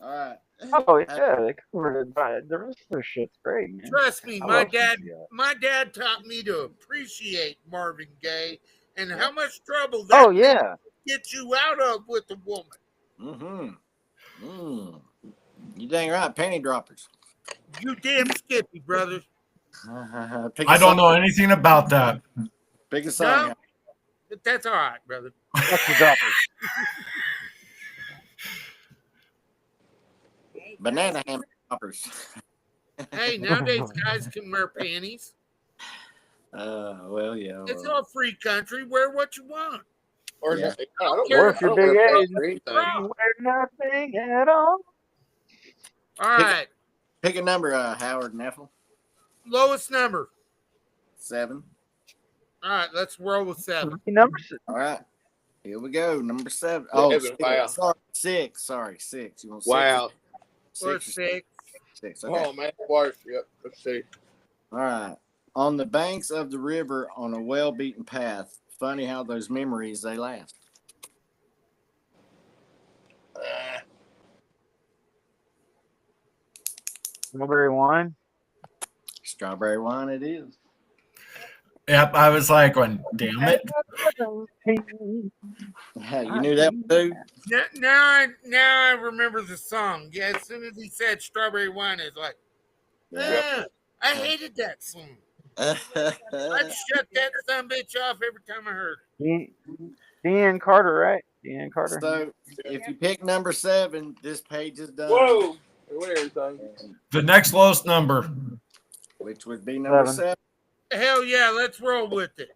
All right. Oh yeah, they covered it. But the rest of their shit's great, man. Trust me, I my love dad CCR. my dad taught me to appreciate Marvin Gaye and how much trouble that Oh yeah. gets you out of with a woman. Mm-hmm. Mm. You dang right, panty droppers. You damn skippy, brother. Pick a I don't song. know anything about that. Pick a song. No, but that's all right, brother. That's the droppers. Banana ham droppers. Hey, nowadays guys can wear panties. Well, yeah. It's well. all free country. Wear what you want. Or Yeah. I don't Or wear, if I you're don't wear big pants A's. or anything. You wear nothing at all. All right. Pick a number, Howard and Ethel. Lowest number. 7. All right, let's roll with 7. Lucky number six. All right. Here we go. Number 7. Oh, Evan, wow. sorry, 6. Sorry, 6. You want 6? Wow. Or 6. 6. 6. Okay. Oh man, worse. Yep. Let's see. All right. On the banks of the river on a well-beaten path. Funny how those memories, they last. Mulberry wine. Strawberry wine it is. Yep, I was like, going, damn it. You knew that one too? Now I remember the song. Yeah, as soon as he said strawberry wine, it's like, Yeah. I hated that song. I'd shut that son bitch off every time I heard it. Deanne Carter, right? Deanne Carter. So if you pick number 7, this page is done. Whoa. What everything? The next lowest number. Which would be number 7. 7. Hell yeah, let's roll with it.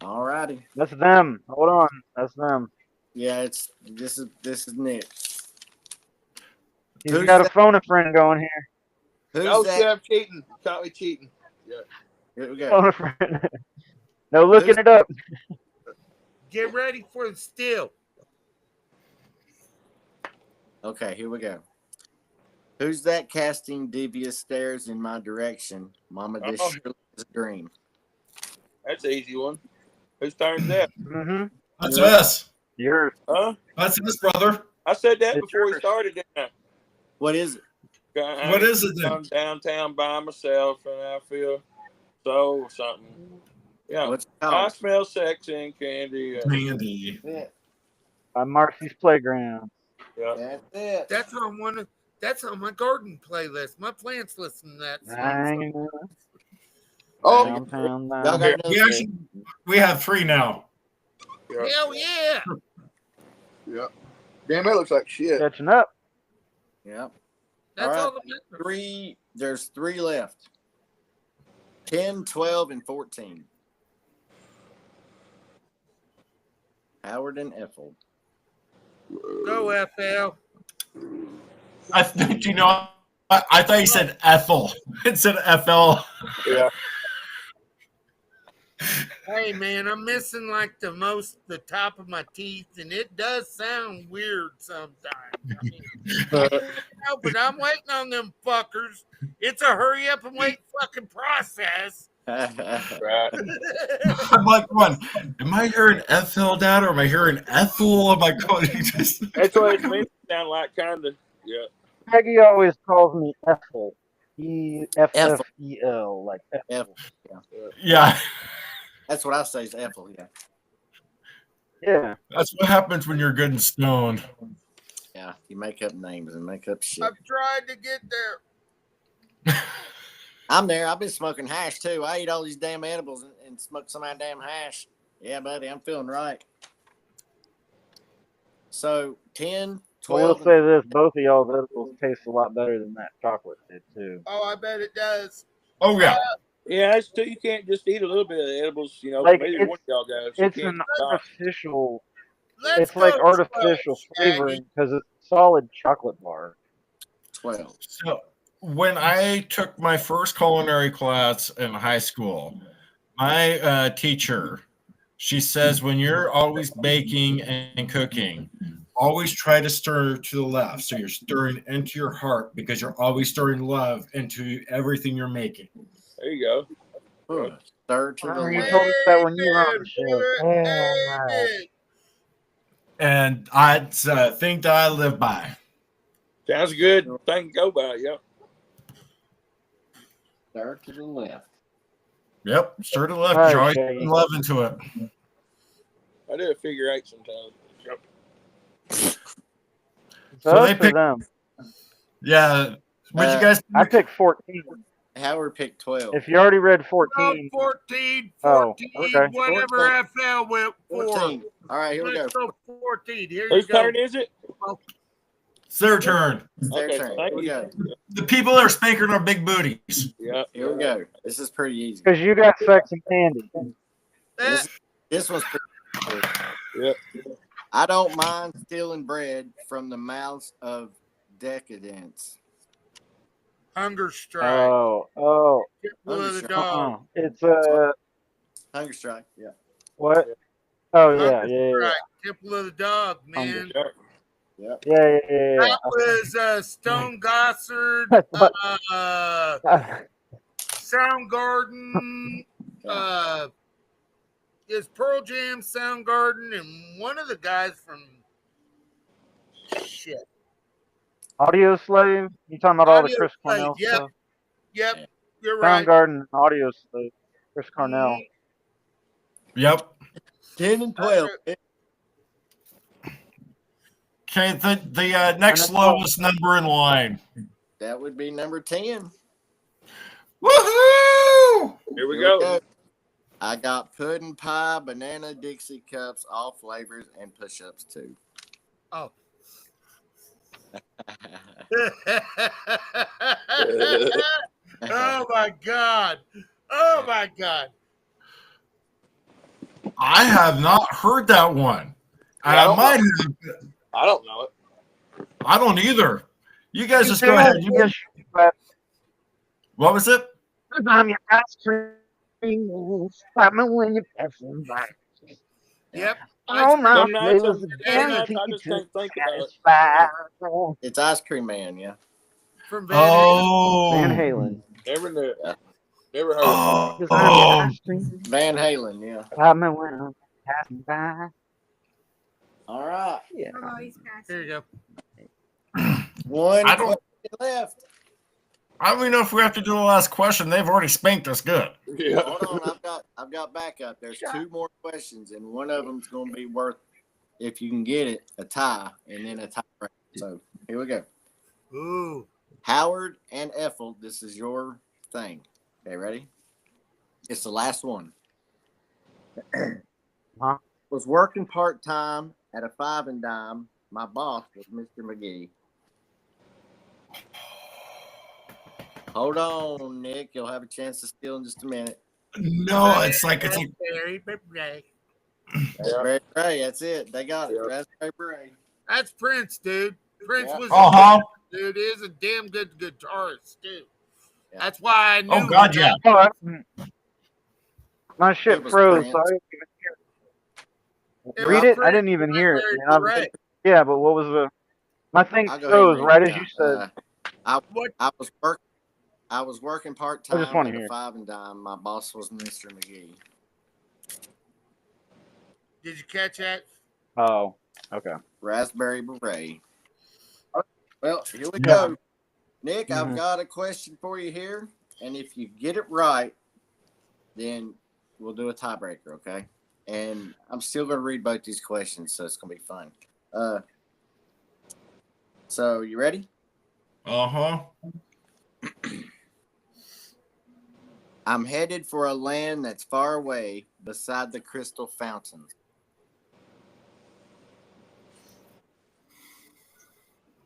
All righty. That's them. Hold on. That's them. Yeah, this is Nick. He's Who's got a that? phone a friend going here. Who's No, that? Chef cheating. Caught me cheating. Here we go. Phone a friend. No looking Who's- it up. Get ready for the steal. Okay, here we go. Who's that casting devious stares in my direction? Mama, this Oh. surely is a dream. That's an easy one. Whose turn is that? Mm-hmm. That's us. Yours. Huh? That's us, brother. I said that It's before we yours. started, didn't What is it? I? What is it then? I'm downtown by myself and I feel so something. Yeah. What's it I called? smell sex and candy. Candy. By Marcy's Playground. Yeah. That's it. That's on my garden playlist. My plants listen to that song. Hanging Oh, downtown. Y'all got down. another We actually we have 3 now. yeah. Hell yeah. Yeah. Damn, that looks like shit. Catching up. Yep. That's All right. all that matters. 3. There's 3 left. 10, 12, and 14. Howard and Ethel. Go FL. I think you know. I thought you said Ethel. It said FL. Yeah. Hey man, I'm missing like the top of my teeth, and it does sound weird sometimes. I mean, no, but I'm waiting on them fuckers. It's a hurry up and wait fucking process. Right. I'm like, one, am I hearing Ethel dad or am I hearing Ethel? Am I going just That's what it's meant to sound like, kind of. Yeah. Maggie always calls me Ethel. Effel, like Ethel. Ethel. yeah. That's what I say is Ethel. Yeah. Yeah. That's what happens when you're good and stoned. Yeah. You make up names and make up shit. I've tried to get there. I'm there. I've been smoking hash too. I eat all these damn edibles and smoke some of that damn hash. Yeah, buddy, I'm feeling right. So 10, I will 12. say this: both of y'all's edibles taste a lot better than that chocolate did too. Oh, I bet it does. Oh yeah. Yeah, that's too. You can't just eat a little bit of edibles, you know. Like, Maybe it's- one of y'all guys. You It's can't an stop. artificial. Let's It's like go artificial 12, Shaggy. flavoring because it's solid chocolate bar. 12. So when I took my first culinary class in high school, my teacher, she says, when you're always baking and cooking, always try to stir to the left. So you're stirring into your heart because you're always stirring love into everything you're making. There you go. Ooh, third to the Oh, you left. told us that when you were on the Amen, show. brother. Yeah, right. Amen. And I think that I live by. Sounds good. Thing to go by. Yep. Third to the left. Yep, stir to the left. All right, You're always Shaggy. putting love into it. I do a figure eight sometimes. Yep. So So us they or pick- them? Yeah. What'd you guys I pick? picked 14. Howard picked 12. If you already read Oh, 14, 14, Oh, 14, okay. whatever FL went for. 14. All right, here we go. Let's go 14. Here you Whose go. turn is it? It's their turn. It's their Okay, turn. thank Here we you. go. The people that are spanking our big booties. Yeah. Here we go. This is pretty easy. because you got sex and candy. Eh, This one's pretty easy. Yep. I don't mind stealing bread from the mouths of decadence. Hunger strike. Oh, Blood of the dog. it's Hunger strike. Yeah. what? Oh yeah, Hunger yeah, strike. Temple of the dog, man. Sure. Yep. yeah. That was Stone Gossard, What? Soundgarden, is Pearl Jam, Soundgarden, and one of the guys from shit. Audio Slave. You talking about all the Audio Chris Slave, Cornell yep. stuff? Yep, you're right. Soundgarden and Audio Slave. Chris Cornell. Yep. 10 and 12. Okay, the next lowest number in line. That would be number 10. Woohoo! Here we Here go. I got pudding pie, banana Dixie cups, all flavors, and push-ups too. Oh. Oh my god. Oh my god. I have not heard that one. Yeah, I might have. I don't know it. I don't either. You guys just go ahead. Yes, What was it? I'm your ice cream. Stop me when you're passing by. Yep. All my Some nights, flavors some are nights I guaranteed just to can't think about it. satisfy. It's Ice Cream Man, yeah. From Van Halen. Oh. Van Halen. Never knew. Yeah. Never heard. Oh. Cause I'm your ice cream. Van Halen, yeah. Stop me when I'm passing by. All right. Yeah. Oh, he's passing. Here you go. One I don't- question left. I don't even know if we have to do the last question. They've already spanked us good. Yeah. Hold on, I've got backup. There's two more questions, and one of them's going to be worth, if you can get it, a tie, and then a tie break. So here we go. Ooh. Howard and Ethel, this is your thing. Okay, ready? It's the last one. Huh? Was working part-time at a Five and Dime. My boss was Mr. McGee. Hold on, Nick. You'll have a chance to steal in just a minute. No, it's like Raspberry beret. Raspberry Beret, that's it. They got it. Yep. Raspberry Beret. That's Prince, dude. Prince Yeah. was Uh-huh. dude is a damn good guitarist, too. Yeah. That's why I knew. Oh God, yeah. Oh, My shit It was froze. Prince. So I didn't even hear it. It Read was it? I Prince didn't even hear it. Blackberry And I was, Beret. yeah, but what was the? My thing I'll go ahead and froze read right it. as you said. What? I was working part I just time wanna at hear a it. 5 and dime. My boss was Mr. McGee. Did you catch that? Oh, okay. Raspberry Beret. Well, here we Yeah. go. Nick, I've Mhm. got a question for you here. And if you get it right, then we'll do a tiebreaker, okay? And I'm still going to read both these questions, so it's going to be fun. So, you ready? Uh-huh. I'm headed for a land that's far away beside the crystal fountains.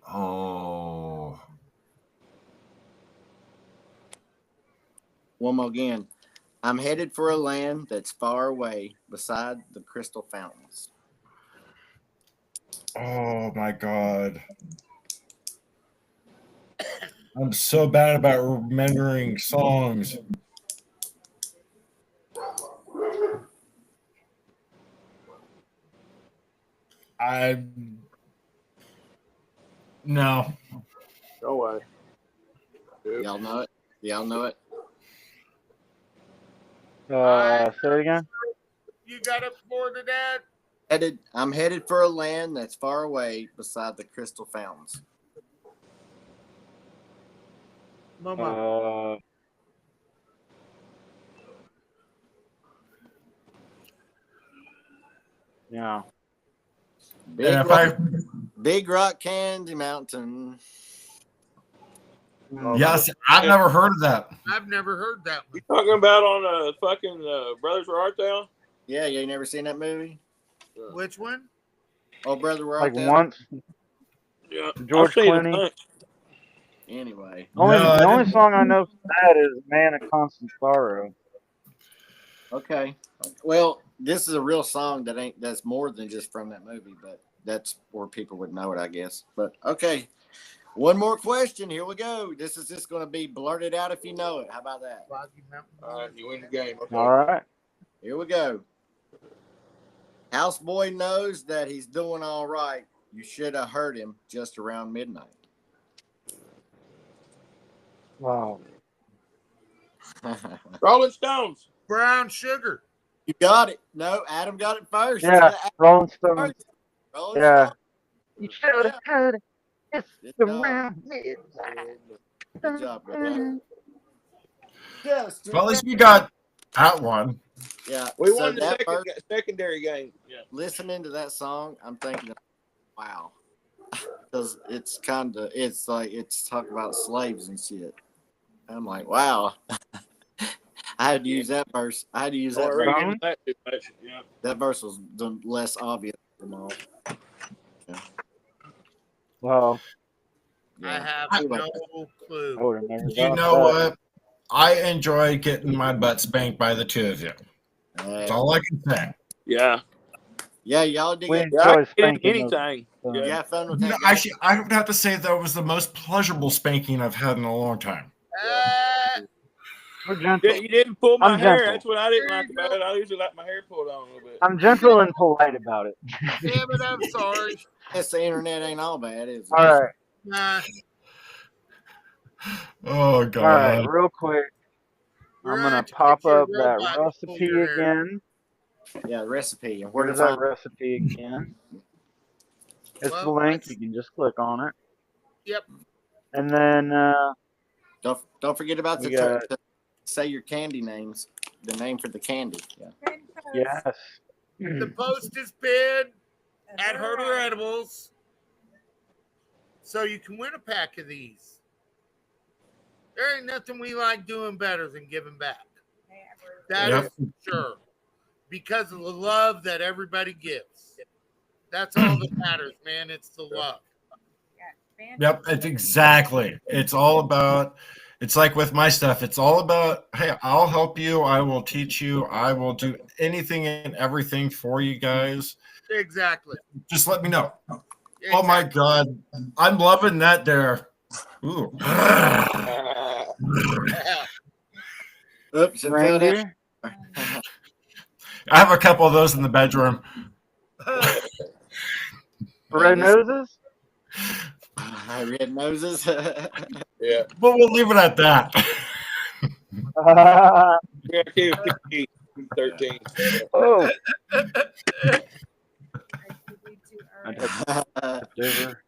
Oh. One more again. I'm headed for a land that's far away beside the crystal fountains. Oh my God. I'm so bad about remembering songs. No. No way. Y'all know it? Y'all know it? Say it again. You got it for the dad? I'm headed for a land that's far away beside the crystal fountains. Mama. Yeah. Big Rock Candy Mountain. Yes, I've never heard of that. I've never heard that You one. talking about on fucking Brothers Where Art Thou? Yeah, you ain't never seen that movie? Which one? Oh, brother, we're Like out there. once. Yeah. George I've seen it a Clooney. bunch. Anyway, No, I The only didn't. song I know from that is "Man of Constant Sorrow." okay. Well, this is a real song that's more than just from that movie, but that's where people would know it, I guess. But okay. One more question. Here we go. This is just going to be blurted out if you know it. How about that? Rocky Mountain. All right, you win the game. Okay. All right. Here we go. Houseboy knows that he's doing all right. You should have heard him just around midnight. Wow. Rolling Stones. Brown Sugar. You got it. No, Adam got it first. Yeah, Rolling Stones. Rolling Yeah. Stone. You should have heard it. It's Good job. around midnight. Good job, brother. Yes. Well, at least we got that one. Yeah. We so won the that first, secondary game. Yeah. listening to that song, I'm thinking, wow, because it's like it's talking about slaves and shit. I'm like, wow. I had to use that verse. I had to use I that don't really verse. get into that too much. Yeah. That verse was the less obvious of them all. Well, I have Anyway. no clue. I would have never You got know that. what? I enjoy getting my butt spanked by the two of you. That's all I can say. Yeah. Yeah, y'all did We get, Yeah, I enjoy can get spanking those. anything. you Yeah. have fun with No, that. actually, I would have to say that was the most pleasurable spanking I've had in a long time. We're gentle. You didn't pull my I'm hair. gentle. That's what I didn't like about it. I usually like my hair pulled on a little bit. I'm gentle and polite about it. Damn it, I'm sorry. Guess the internet ain't all bad, is it? All right. Nah, Oh, All right. God. Real quick. we're I'm gonna gonna have to pop get you a up that robot to pull recipe your hair. again. Yeah, the recipe. And where to Where's that find recipe again? It's the Well, link. that's- You can just click on it. Yep. And then Don't forget about We the got- to say your candy names. The name for the candy. Yeah. yes. The post is pinned at Herder Edibles, so you can win a pack of these. There ain't nothing we like doing better than giving back. That Yep. is for sure. Because of the love that everybody gives. That's all that matters, man. It's the love. Yep, it's exactly. It's all about, it's like with my stuff, it's all about, hey, I'll help you. I will teach you. I will do anything and everything for you guys. Exactly. Just let me know. Oh, my God. I'm loving that there. Ooh. Oops, I fell down. Reindeer. I have a couple of those in the bedroom. Red noses? Red noses. Yeah. But we'll leave it at that. Yeah, kid 13. Oh, ITV2R. over.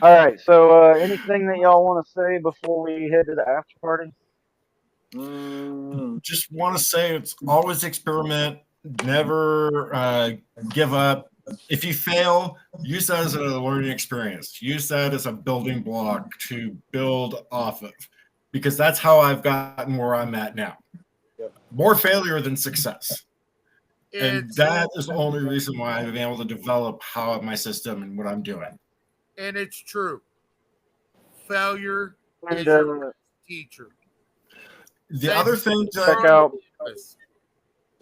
All right. So, anything that y'all want to say before we head to the after party? Just want to say it's always experiment. Never give up. If you fail, use that as a learning experience. Use that as a building block to build off of, because that's how I've gotten where I'm at now. Yep. More failure than success. And It's- that is the only reason why I've been able to develop how my system and what I'm doing. And it's true. Failure is And your teacher. The other thing check that out.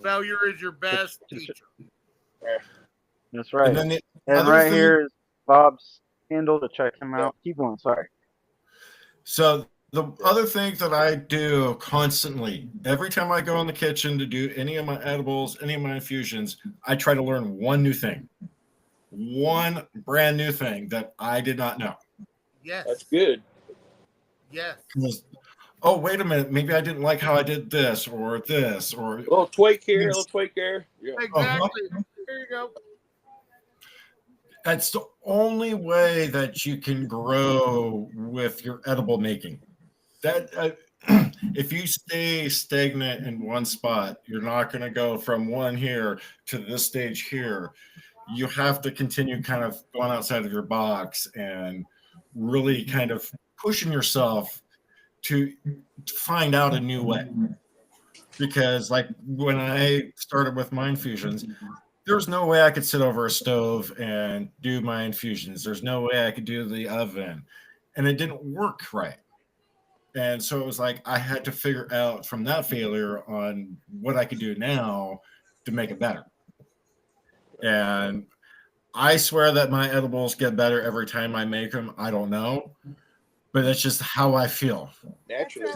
Failure is your best teacher. That's right. and then the And other right thing- here is Bob's handle to check him out. Keep going. Sorry. So the other thing that I do constantly, every time I go in the kitchen to do any of my edibles, any of my infusions, I try to learn one new thing, one brand new thing that I did not know. Yes. That's good. Yes. Oh, wait a minute, maybe I didn't like how I did this or this or A little tweak here, a little tweak there. Yeah. Exactly. There you go. that's the only way that you can grow with your edible making. That if you stay stagnant in one spot, you're not going to go from one here to this stage here. You have to continue kind of going outside of your box and really kind of pushing yourself to find out a new way. Because like when I started with my infusions, there's no way I could sit over a stove and do my infusions. There's no way I could do the oven, and it didn't work right. And so it was like I had to figure out from that failure on what I could do now to make it better. And I swear that my edibles get better every time I make them. I don't know, but it's just how I feel. Naturally.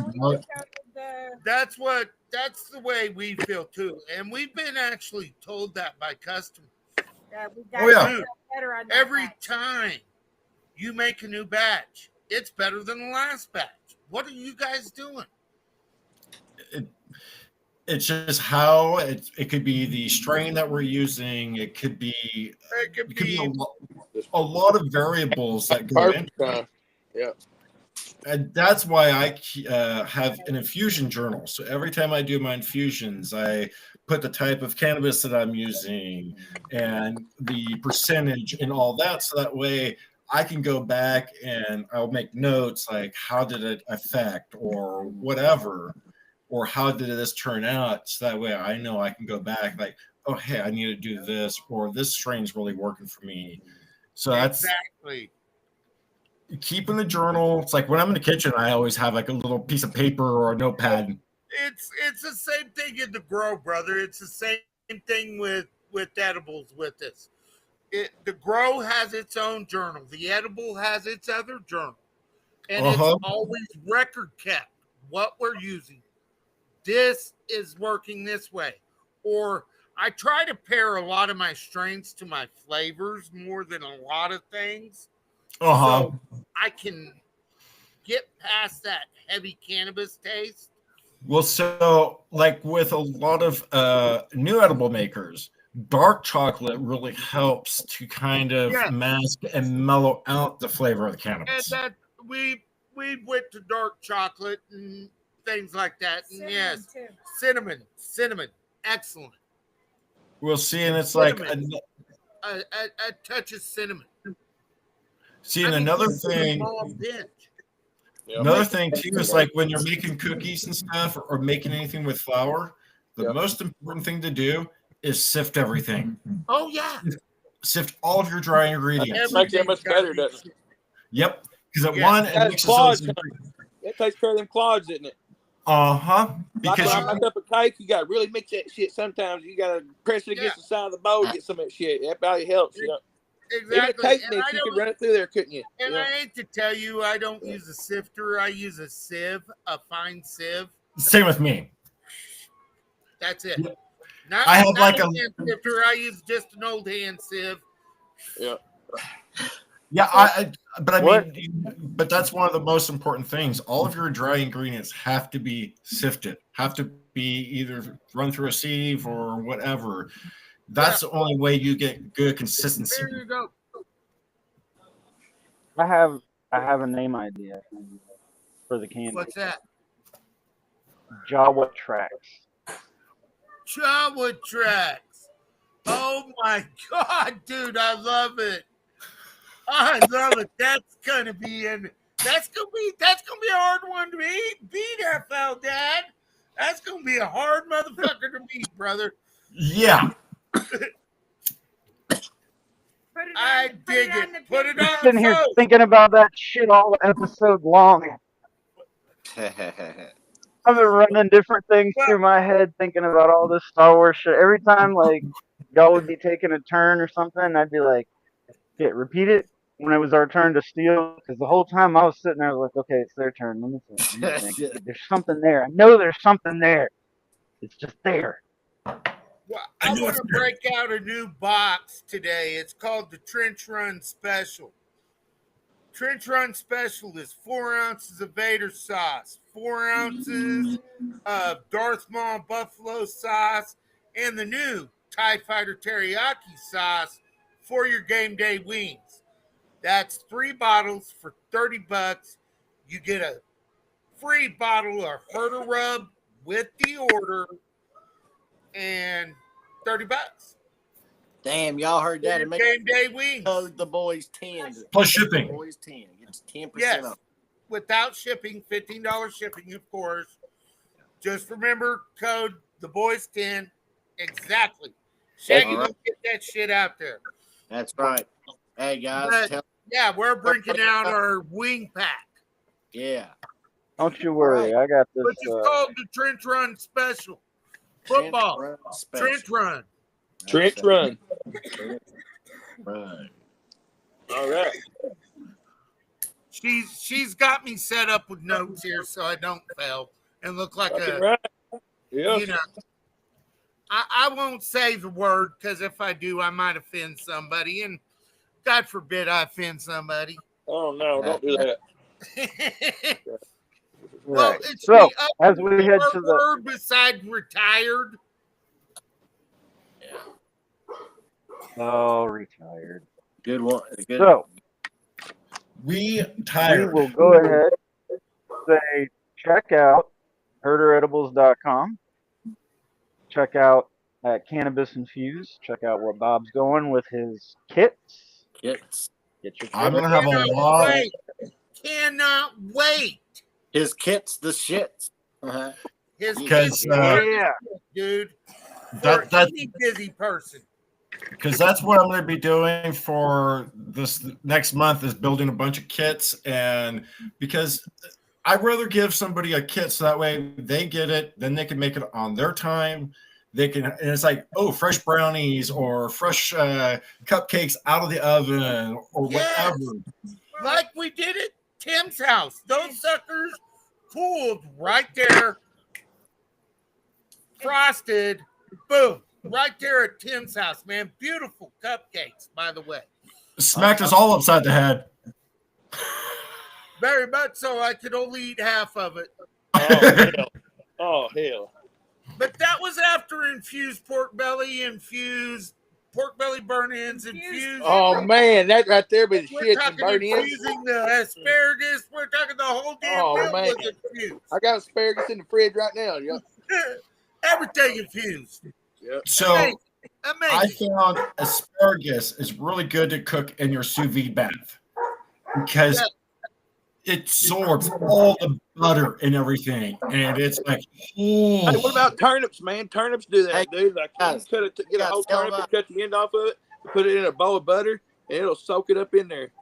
That's the way we feel too. And we've been actually told that by customers. We Oh, yeah. to get better on that Every batch. time you make a new batch, it's better than the last batch. What are you guys doing? It's just how it could be the strain that we're using. It could be It could it could be be a lot of variables that go into Perfect time. Yeah. and that's why I have an infusion journal. So every time I do my infusions, I put the type of cannabis that I'm using and the percentage and all that. So that way I can go back and I'll make notes like how did it affect or whatever, or how did this turn out? So that way I know I can go back like, oh, hey, I need to do this, or this strain's really working for me. So that's exactly. keeping the journal. It's like when I'm in the kitchen, I always have like a little piece of paper or a notepad. It's the same thing in the grow, brother. It's the same thing with edibles with this. The grow has its own journal. The edible has its other journal. And it's always record kept what we're using. This is working this way. Or I try to pair a lot of my strains to my flavors more than a lot of things. So I can get past that heavy cannabis taste. Well, so like with a lot of new edible makers, dark chocolate really helps to kind of mask and mellow out the flavor of the And cannabis. that we went to dark chocolate and things like that. And Cinnamon, yes, too. cinnamon, excellent. We'll see, and it's like A touch of cinnamon. see, and another thing. Yeah. Another thing too is like when you're making cookies and stuff or making anything with flour, the most important thing to do is sift everything. Oh yeah. Sift all of your dry ingredients. It makes it much better, doesn't it? Yep. Because at Yeah. one, it That's mixes clods. those. It takes care of them clods, isn't it? Because Like you, when I make up a cake, you got to really mix that shit. Sometimes you got to press it against the side of the bowl to get some of that shit. That probably helps. You know? Even a Exactly. cake And mix, I you could don't- run it through there, couldn't you? And Yeah. I hate to tell you, I don't use a sifter. I use a sieve, a fine sieve. same with me. That's it. Yeah. Not, I have not like a a- hand sifter. I use just an old hand sieve. Yeah. Yeah, but What? but that's one of the most important things. All of your dry ingredients have to be sifted, have to be either run through a sieve or whatever. That's the only way you get good consistency. There you go. I have a name idea for the candy. What's that? Jawa Tracks. Jawa Tracks. Oh my God, dude, I love it. I love it. That's gonna be a hard one to beat FL Dad. That's gonna be a hard motherfucker to beat, brother. Yeah. I dig it. Put it on Sitting here post. thinking about that shit all episode long. I've been running different things through my head, thinking about all this Star Wars shit. Every time, like, y'all would be taking a turn or something, I'd be like, "Okay, repeat it." When it was our turn to steal, because the whole time I was sitting there like, okay, it's their turn. Let me think. There's something there. I know there's something there. It's just there. Well, I want to break out a new box today. It's called the Trench Run Special. Trench Run Special is 4 ounces of Vader sauce, 4 ounces of Darth Maul buffalo sauce, and the new TIE Fighter teriyaki sauce for your game day wings. That's 3 bottles for $30. You get a free bottle of Herder Rub with the order and $30. Damn, y'all heard that? Your It game day wings code the boys 10. Plus shipping. Boys 10. It's 10% Yes. off. without shipping, $15 shipping, of course. Just remember code the boys 10. Exactly. Shaggy, All right. let's get that shit out there. That's right. Hey guys, But, yeah, we're bringing out our wing pack, yeah. Don't you worry. I got this. which is called the Trench Run Special. Football. Trench Run Special. Trench Run. Trench Run. Run. All right. She's got me set up with notes here so I don't fail and look like Fucking a, right. Yeah. you know. I won't say the word because if I do, I might offend somebody, and God forbid I offend somebody. Oh no, don't do that. Well, Right. it's So, the as we head to the. word beside retired. Oh, retired. Good one. Good. So, We we tired. will go ahead and say check out herderedibles.com. Check out at Cannabis Infused. Check out what Bob's going with his kits. Kits. Get your I'm kits. gonna have a Cannot lot. wait. Cannot wait. His kits, the shits. Uh-huh. His Because, kids Yeah. dude. For That's any busy person. because that's what I'm going to be doing for this next month is building a bunch of kits, and because I'd rather give somebody a kit so that way they get it, then they can make it on their time. They can, and it's like, oh, fresh brownies or fresh cupcakes out of the oven or Yes. whatever. Like we did at Tim's house. Those suckers cooled right there. Frosted. Boom. Right there at Tim's house, man. Beautiful cupcakes, by the way. Smacked us all upside the head. Very much so. I could only eat half of it. Oh hell. Oh hell. But that was after infused pork belly, infused pork belly burn-ins, infused. Oh man, that right there be the We're shit and talking burn in. infusing the asparagus. We're talking the whole damn Oh, meal man. was infused. I got asparagus in the fridge right now. Yeah. Everything infused. So Amazing. I Amazing. found asparagus is really good to cook in your sous vide bath because it absorbs all the butter and everything, and it's like, Hey, oh, what about turnips, man? Turnips do that, Hey, dude. Like you guys, cut it, get a guys, whole tell turnip them and cut the end off of it, put it in a bowl of butter, and it'll soak it up in there.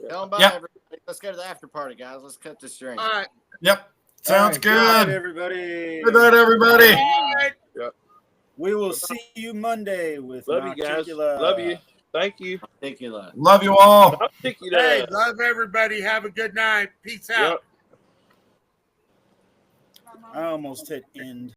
Tell them bye, Yep. everybody. Let's go to the after party, guys. Let's cut this drink. All right. yep, sounds All right, good. everybody. Good night, everybody. All right. We will see you Monday with Love you guys. Nocticula. Love you. Thank you. Ridiculous. Love you all. I'll stick you Hey, down. love everybody. Have a good night. Peace out. Yep. I almost hit end.